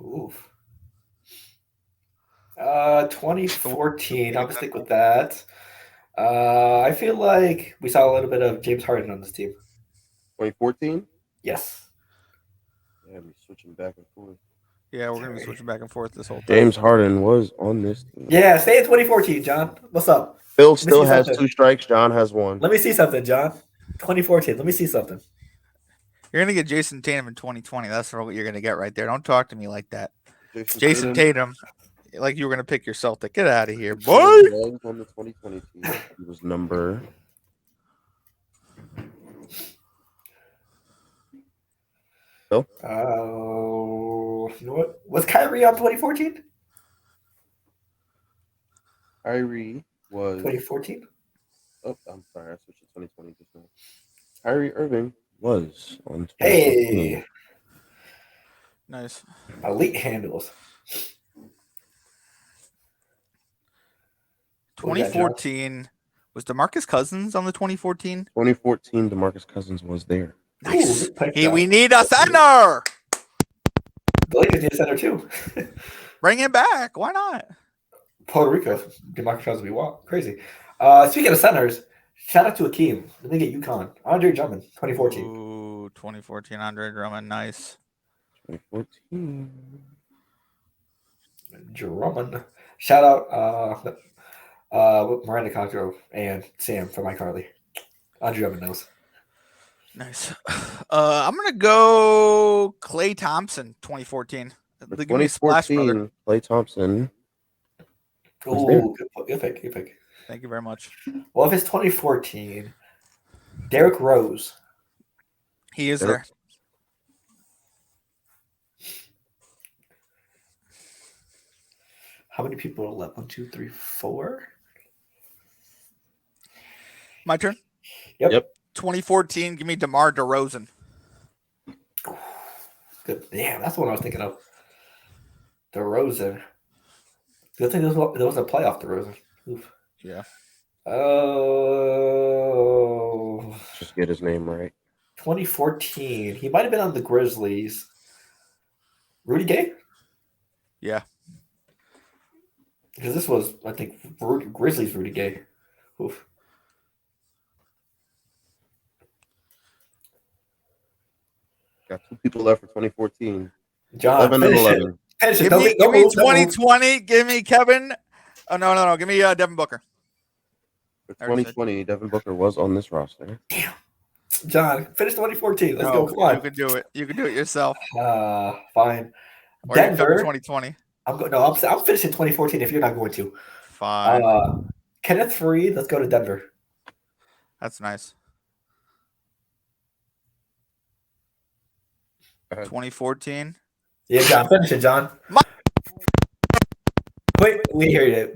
Oof. 2014. I'm gonna stick with that. I feel like we saw a little bit of James Harden on this team. 2014? Yes. Yeah, we're switching back and forth. Yeah, we're gonna be switching back and forth this whole time. James Harden was on this team. Yeah, stay in 2014, John. What's up? Phil still has 2 strikes. John has 1. Let me see something, John. 2014. Let me see something. You're gonna get Jason Tatum in 2020. That's what you're gonna get right there. Don't talk to me like that. Jason Tatum, like you were gonna pick your Celtic. Get out of here, boy. Was on the 2020 team. He was number. Phil? You know what? Was Kyrie on 2014? Kyrie was 2014. Oh, I'm sorry. I switched to 2020 just now. Kyrie Irving was on 2014. Hey, Nice. elite handles. 2014 was DeMarcus Cousins on the 2014. 2014, DeMarcus Cousins was there. Nice. Ooh, We need a center. The Lakers need a center too. Bring him back. Why not? Puerto Rico, DeMarcus Cousins, we want crazy. Speaking of centers, shout out to Akeem. Let me get UConn. Andre Drummond, 2014. Ooh, 2014 Andre Drummond. Nice. 2014. Drummond. Shout out Miranda Cosgrove and Sam from iCarly. Andre Drummond knows. Nice. I'm gonna go Klay Thompson, 2014. For Give me a splash, brother. 2014, Klay Thompson. Ooh, good pick. Thank you very much. Well, if it's 2014, Derrick Rose. He is there. How many people are left? 1, 2, 3, 4. My turn. Yep. 2014. Give me DeMar DeRozan. Good. Damn, that's the one I was thinking of. DeRozan. Good thing there was a playoff DeRozan. Oof. Yeah. Oh. Just get his name right. 2014. He might have been on the Grizzlies. Rudy Gay? Yeah. Because this was, I think, Grizzlies Rudy Gay. Oof. Got 2 people left for 2014. John, 11 and finish it. 11. Finish it. Give Don't me be- don't move, don't move. 2020. Give me Kevin. Oh no. Give me Devin Booker. For I already said. 2020, Devin Booker was on this roster. Damn. John, finish 2014. Let's No, go. Come on. you can do it. You can do it yourself. Fine. Or you can cover Denver. 2020. I'm finishing 2014 if you're not going to. Fine. Kenneth Faried, let's go to Denver. That's nice. Go ahead. 2014. Yeah, John, finish it, John. Wait, we hear you.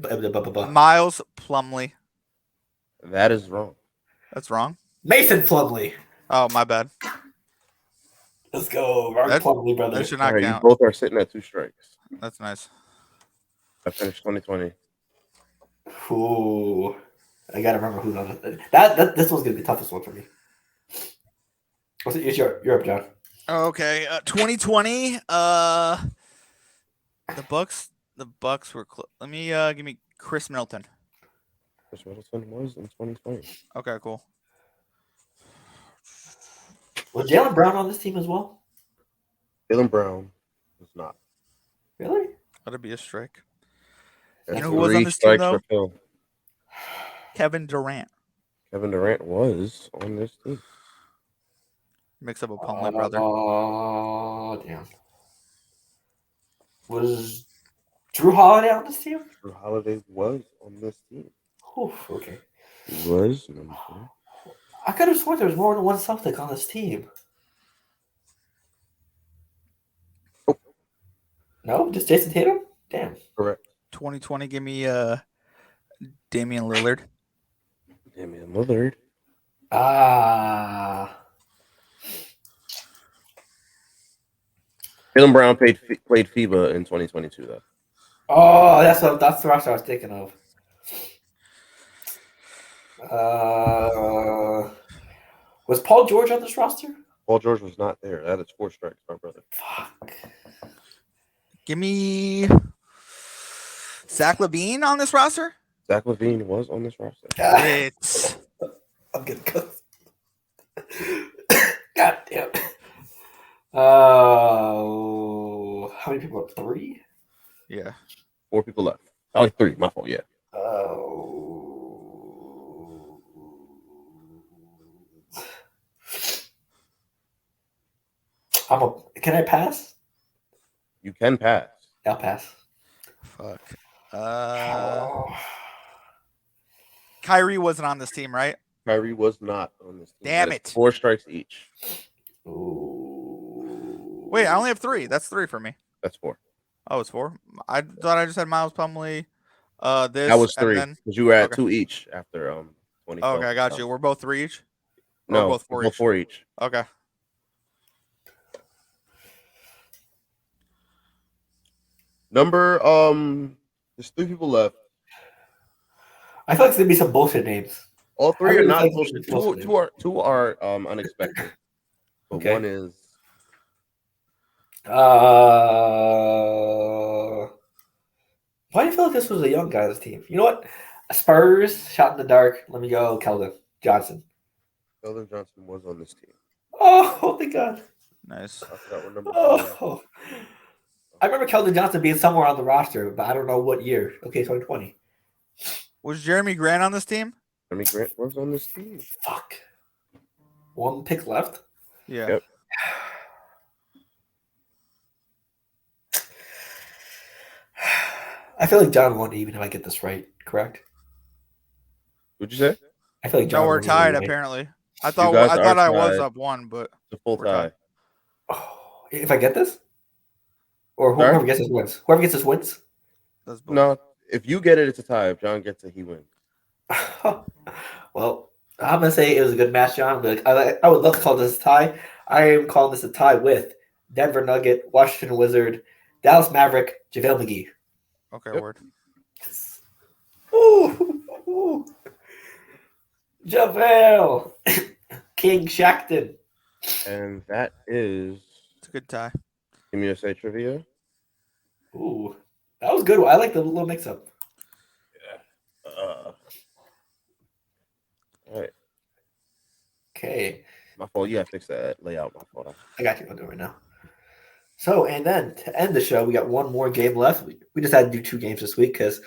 Miles Plumlee. That is wrong. That's wrong. Mason Plumlee. Oh, my bad. Let's go. Mark That- Plumlee, brother. That should All not right, you count. both are sitting at 2 strikes. That's nice. I finished 2020. Ooh. I gotta remember who's on it. That this one's gonna be the toughest one for me. You're up, John. Okay, 2020. The Bucks were close. Let me give me Chris Middleton. Chris Middleton was in 2020. Okay, cool. Was Jaylen Brown on this team as well? Jaylen Brown was not. Really? Let it be a strike. That's You know who was on 3 this team, strikes though? for Phil. Kevin Durant. Kevin Durant was on this team. Mix up a Plumlee brother. Oh, damn. Was Drew Holiday on this team? Drew Holiday was on this team. Oof, okay. He was number 3. I could have sworn there was more than one Celtic on this team. Oh. No, just Jason Tatum? Damn. Correct. 2020. Give me Damian Lillard. Damian Lillard. Jaylen Brown played FIBA in 2022 though. Oh, that's the roster I was thinking of. Was Paul George on this roster? Paul George was not there. That is 4 strikes, my brother. Fuck. Give me Zach LaVine on this roster. Zach LaVine was on this roster. It's I'm getting cooked. God damn. Oh, how many people? 3? yeah. 4 people left. Oh, like 3. My fault. Yeah. Oh. Can I pass? You can pass. I'll pass. Fuck. Oh. Kyrie wasn't on this team, right? Kyrie was not on this team. Damn That is it. 4 strikes each. Ooh. Wait, I only have 3. That's 3 for me. That's 4. Oh, it's 4. I thought I just had Miles Plumlee. This That was and 3 then because you were at Okay. 2 each after 2012. okay, I got you. We're both 3 each. Or No, both both 4 each. 4 each. Okay. Number there's 3 people left. I feel like it's gonna be some bullshit names. All 3 I are really not think bullshit. it's bullshit. Two are unexpected. But Okay. one is Why do you feel like this was a young guys team? You know what? Spurs, shot in the dark. Let me go, Keldon Johnson. Keldon Johnson was on this team. Oh, thank God. Nice. I forgot what number. Oh. Oh, I remember Keldon Johnson being somewhere on the roster, but I don't know what year. Okay, 2020. Was Jeremy Grant on this team? Jeremy Grant was on this team. Fuck. 1 pick left. Yeah. Yep. I feel like John won't even if I get this right. Correct? What'd you say? I feel like John. No, we're won't tied even, right? apparently. I thought guys are I was tied. up 1, but It's a full We're tie. tied. Oh, if I get this, or Sorry? whoever gets this wins. Whoever gets this wins. that's both. No, if you get it, it's a tie. If John gets it, he wins. Well, I'm gonna say it was a good match, John. But I would love to call this a tie. I am calling this a tie with Denver Nugget, Washington Wizard, Dallas Maverick, JaVale McGee. Okay, Yep. word. Ooh. JaVale. King Shackton. And that is It's a good tie. Team USA trivia. Ooh. That was good. I like the little mix up. All right. Okay. My fault. You gotta fix that layout. My fault. I got you. I'll do it right now. So, and then to end the show, we got one more game left. We just had to do 2 games this week because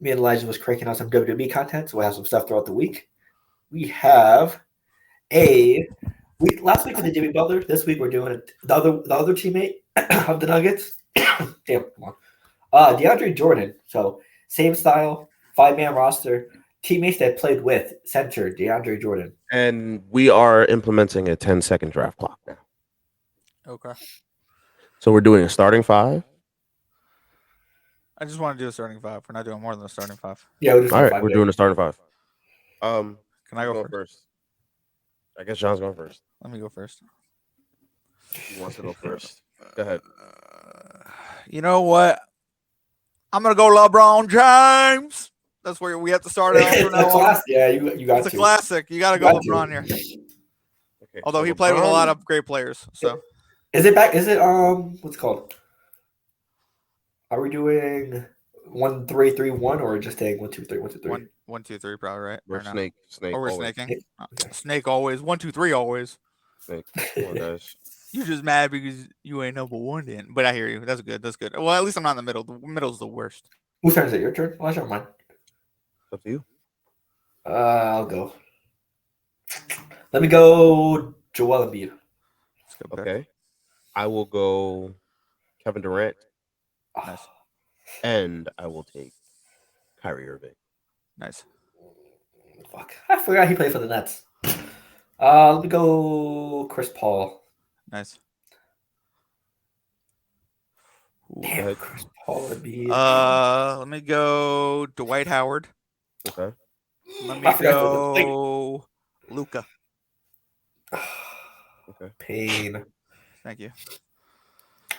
me and Elijah was cranking out some WWE content, so we'll have some stuff throughout the week. We have last week we did Jimmy Butler. This week we're doing the other teammate of the Nuggets. Damn, come on. DeAndre Jordan. So same style, 5-man roster, teammates that played with center DeAndre Jordan. And we are implementing a 10-second draft clock now. Okay. So we're doing a starting 5. I just want to do a starting 5. We're not doing more than a starting 5. Yeah, All right, we're doing a starting 5. Can I go first? I guess John's going first. Let me go first. He wants to go first. Go ahead. You know what? I'm gonna go LeBron James. That's where we have to start out from now on. Yeah, you got It's a classic. You got to go LeBron here. Okay, Although so he played with a LeBron- lot of great players. So Is it back? Is it what's it called? Are we doing 1, 3, 3, 1, or just taking 1, 2, 3, 1, 2, 3? 1, 2, 3, probably right. We're right now. snake. Or we're always. snaking. Snake always. 1, 2, 3 always. Snake. Come on, guys. You're just mad because you ain't number 1 then. But I hear you. That's good. That's good. Well, at least I'm not in the middle. The middle's the worst. Whose turn is it? Your turn? Well, that's mine. It's up to you. I'll go. Let me go Joel Embiid. That's a good pick. Okay. I will go Kevin Durant, Nice. and I will take Kyrie Irving. Nice. Fuck. I forgot he played for the Nets. Let me go Chris Paul. Nice. Damn, Chris Paul would be. Let me go Dwight Howard. Okay. Let me go Luca. Okay. Pain. Thank you.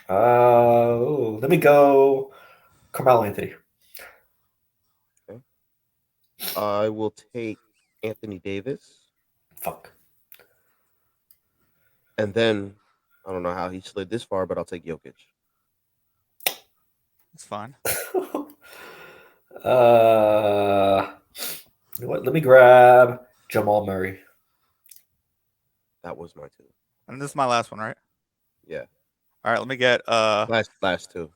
Let me go Carmelo Anthony. Okay. I will take Anthony Davis, Fuck. and then I don't know how he slid this far, but I'll take Jokic. It's fine. You know what? Let me grab Jamal Murray. That was my 2. And this is my last one, right? Yeah. All right, let me get Last 2.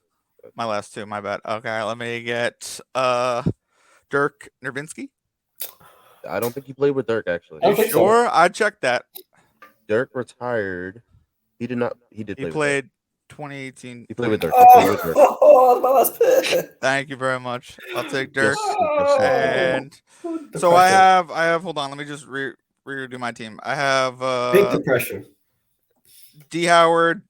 my last 2. My bad. Okay, let me get Dirk Nowitzki. I don't think he played with Dirk actually. I don't You think so. sure? I checked that. Dirk retired. He did not. He did. He play played 2018. He played with Dirk. He played with Dirk. Oh, my last pick. Thank you very much. I'll take Dirk. Yes. And so I have. Hold on. Let me just redo my team. I have Big depression. D Howard,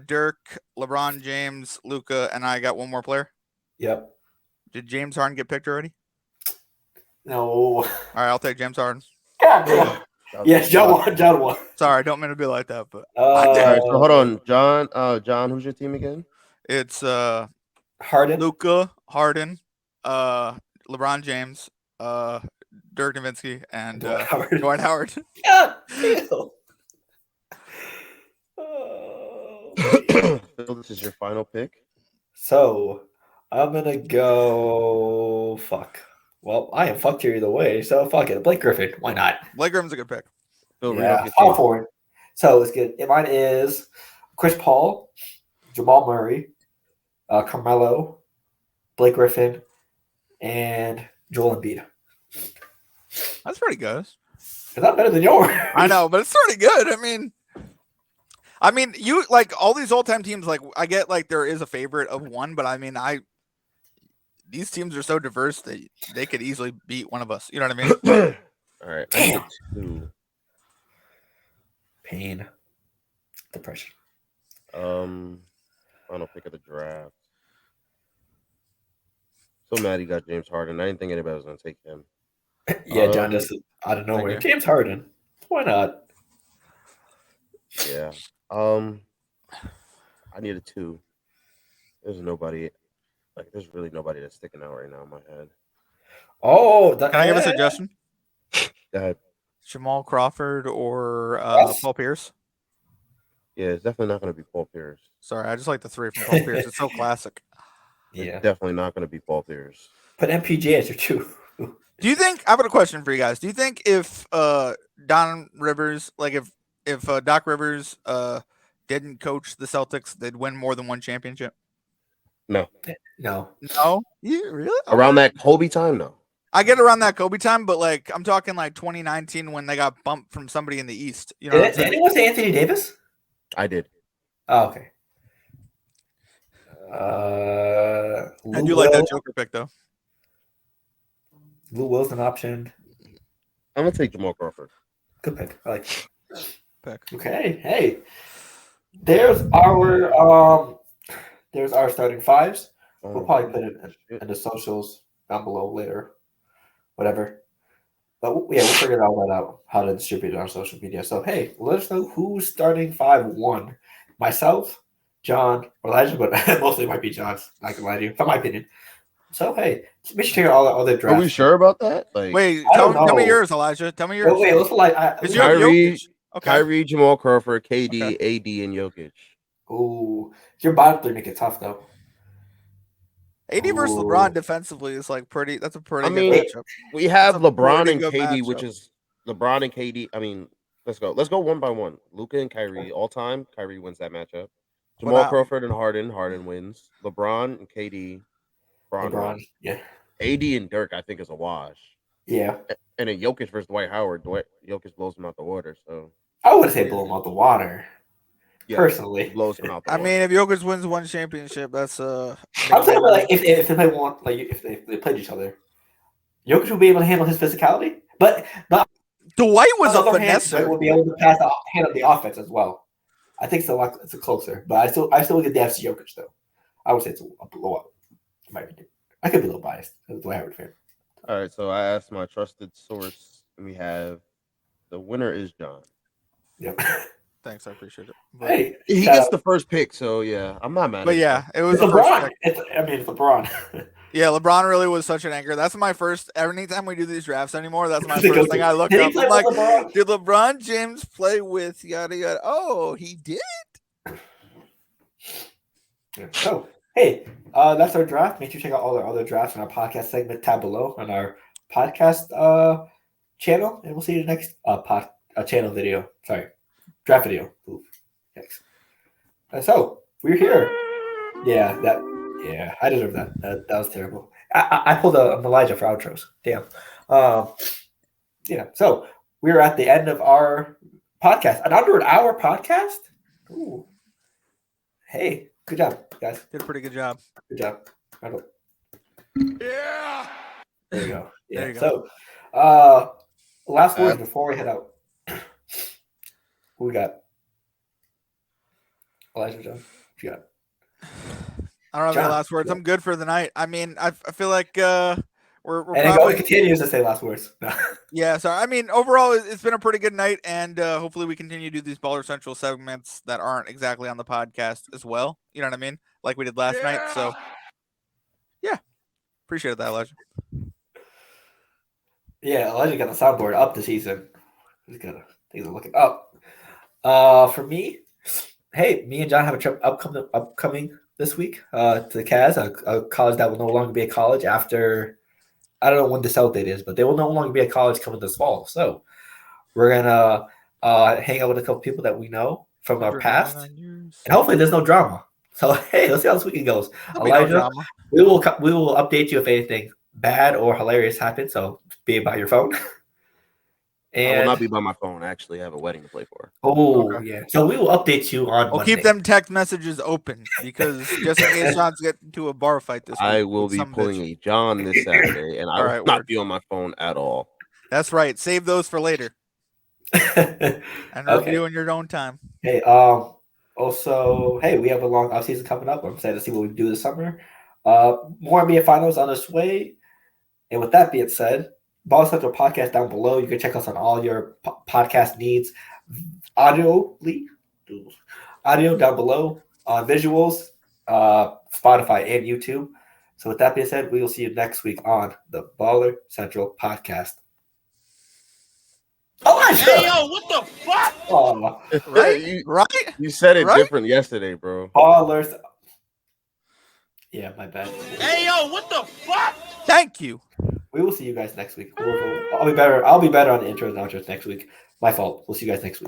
Dirk, LeBron James, Luca, and I got one more player. Yep. Did James Harden get picked already? No. All right, I'll take James Harden. God damn. Yes, John won. Sorry, I don't mean to be like that, but All right, so hold on, John. John, who's your team again? it's Harden. Luca, Harden, LeBron James, Dirk Nowitzki, and Dwight Howard. God damn. Oh. So this is your final pick. So I'm gonna go. Fuck. Well, I am fucked here either way, so fuck it. Blake Griffin. Why not? Blake Griffin's a good pick. Go read Yeah, off your all team. for it. So it's good. Mine is Chris Paul, Jamal Murray, Carmelo, Blake Griffin, and Joel Embiid. That's pretty good. Is that better than yours? I know, but it's pretty good. I mean, you like all these all-time teams. Like, I get like there is a favorite of one, but I mean, these teams are so diverse that they could easily beat one of us. You know what I mean? All right, I Damn. need 2. Pain, depression. Final pick of the draft. So mad he got James Harden. I didn't think anybody was gonna take him. Yeah, John just out of nowhere. you. James Harden. Why not? Yeah. I needed 2. There's nobody. Like, there's really nobody that's sticking out right now in my head. Oh, Can I give a suggestion? Go ahead. Jamal Crawford or Yes. Paul Pierce? Yeah, it's definitely not going to be Paul Pierce. Sorry, I just like the 3 from Paul Pierce. It's so classic. Yeah. It's definitely not going to be Paul Pierce. Put MPG as your 2. Do you think? I have a question for you guys. Do you think if Don Rivers, like if Doc Rivers didn't coach the Celtics, they'd win more than one championship? No. No. No, you really? Around that Kobe time, no. I get around that Kobe time, but like I'm talking like 2019 when they got bumped from somebody in the East. You know, Did anyone say Anthony Davis? I did. Oh, okay. I do like that Joker pick though. Lou Will's an option. I'm gonna take Jamal Crawford. Good pick. I like pick. Okay. Hey, there's our starting fives. We'll probably put it in the socials down below later, whatever. But we'll figure all that out, how to distribute it on social media. So hey, let us know who's starting 5-1. Myself, John, or Elijah, but mostly it might be John's. Not gonna lie to you, in my opinion. So hey, make sure to check out all the other drafts. Are we sure about that? Like, wait, tell me yours, Elijah. Tell me yours. Wait, let's like Kyrie, Jamal Crawford, KD, AD, and Jokic. Ooh, your bottom three make it tough though. AD versus LeBron defensively is like pretty. That's a pretty good matchup. We have LeBron and KD, which is LeBron and KD. I mean, let's go one by one. Luka and Kyrie all time. Kyrie wins that matchup. Jamal Crawford and Harden. Harden wins. LeBron and KD. LeBron. Yeah. AD and Dirk, I think, is a wash. Yeah. And then Jokic versus Dwight Howard. Jokic blows him out the water. So I wouldn't say blow him out the water. Yeah, personally, blows him out the water. I mean, if Jokic wins one championship, that's I'm saying like if they want if they played each other, Jokic would be able to handle his physicality, but Dwight was a finesser. Would be able to handle the offense as well. I think it's a closer, but I still look at Dav's Jokic though. I would say it's a blowout. I could be a little biased as the Howard fan. All right, so I asked my trusted source, and we have the winner is John. Yep. Thanks, I appreciate it. But hey, he gets the first pick, so yeah, I'm not mad. But yeah, it was LeBron. It's LeBron. Yeah, LeBron really was such an anchor. That's my first. Anytime we do these drafts anymore, that's my first thing I look up. I'm like, LeBron? Did LeBron James play with yada yada? Oh, he did. Yeah. So hey, that's our draft. Make sure you check out all our other drafts in our podcast segment tab below on our podcast channel, and we'll see you in the next channel video. Sorry, draft video. Ooh, thanks. So we're here. Yeah, I deserve that. That was terrible. I pulled an Elijah for outros. Damn. Yeah. So we're at the end of our podcast. Under an hour podcast. Ooh. Hey. Good job, guys. Did a pretty good job. Good job. Yeah. There you go. Yeah. There you go. So, last words before we head out. Who we got? Elijah, John. What you got? I don't have any last words. I'm good for the night. I mean, I feel like we're and it always continues to say last words. No. Yeah, so I mean, overall, it's been a pretty good night, and hopefully we continue to do these Baller Central segments that aren't exactly on the podcast as well. You know what I mean? Like we did last night. So, yeah, appreciate that, Elijah. Yeah, Elijah got the soundboard up this season. He's got things are looking up. For me, hey, me and John have a trip upcoming this week to the Cavs, a college that will no longer be a college after. I don't know when the sell date is, but they will no longer be a college coming this fall. So we're gonna hang out with a couple people that we know from our past, and hopefully there's no drama. So hey, let's see how this weekend goes. Elijah, we will update you if anything bad or hilarious happens. So be by your phone. And I will not be by my phone. I actually have a wedding to play for. Oh, okay. Yeah. So we will update you on Monday. Keep them text messages open because just in case John's getting into a bar fight this week. I will be pulling a John this Saturday, and I will not be on my phone at all. That's right. Save those for later. And review in your own time. Hey, also, hey, we have a long off season coming up. I'm excited to see what we do this summer. More NBA finals on this way. And with that being said, Ball Central podcast down below. You can check us on all your podcast needs. Audio down below on visuals, Spotify and YouTube. So with that being said, we will see you next week on the Baller Central podcast. Elijah! Hey, yo, what the fuck? Oh, right? You said it different yesterday, bro. Ballers. Yeah, my bad. Hey, yo, what the fuck? Thank you. We will see you guys next week. I'll be better. I'll be better on the intros and outros next week. My fault. We'll see you guys next week.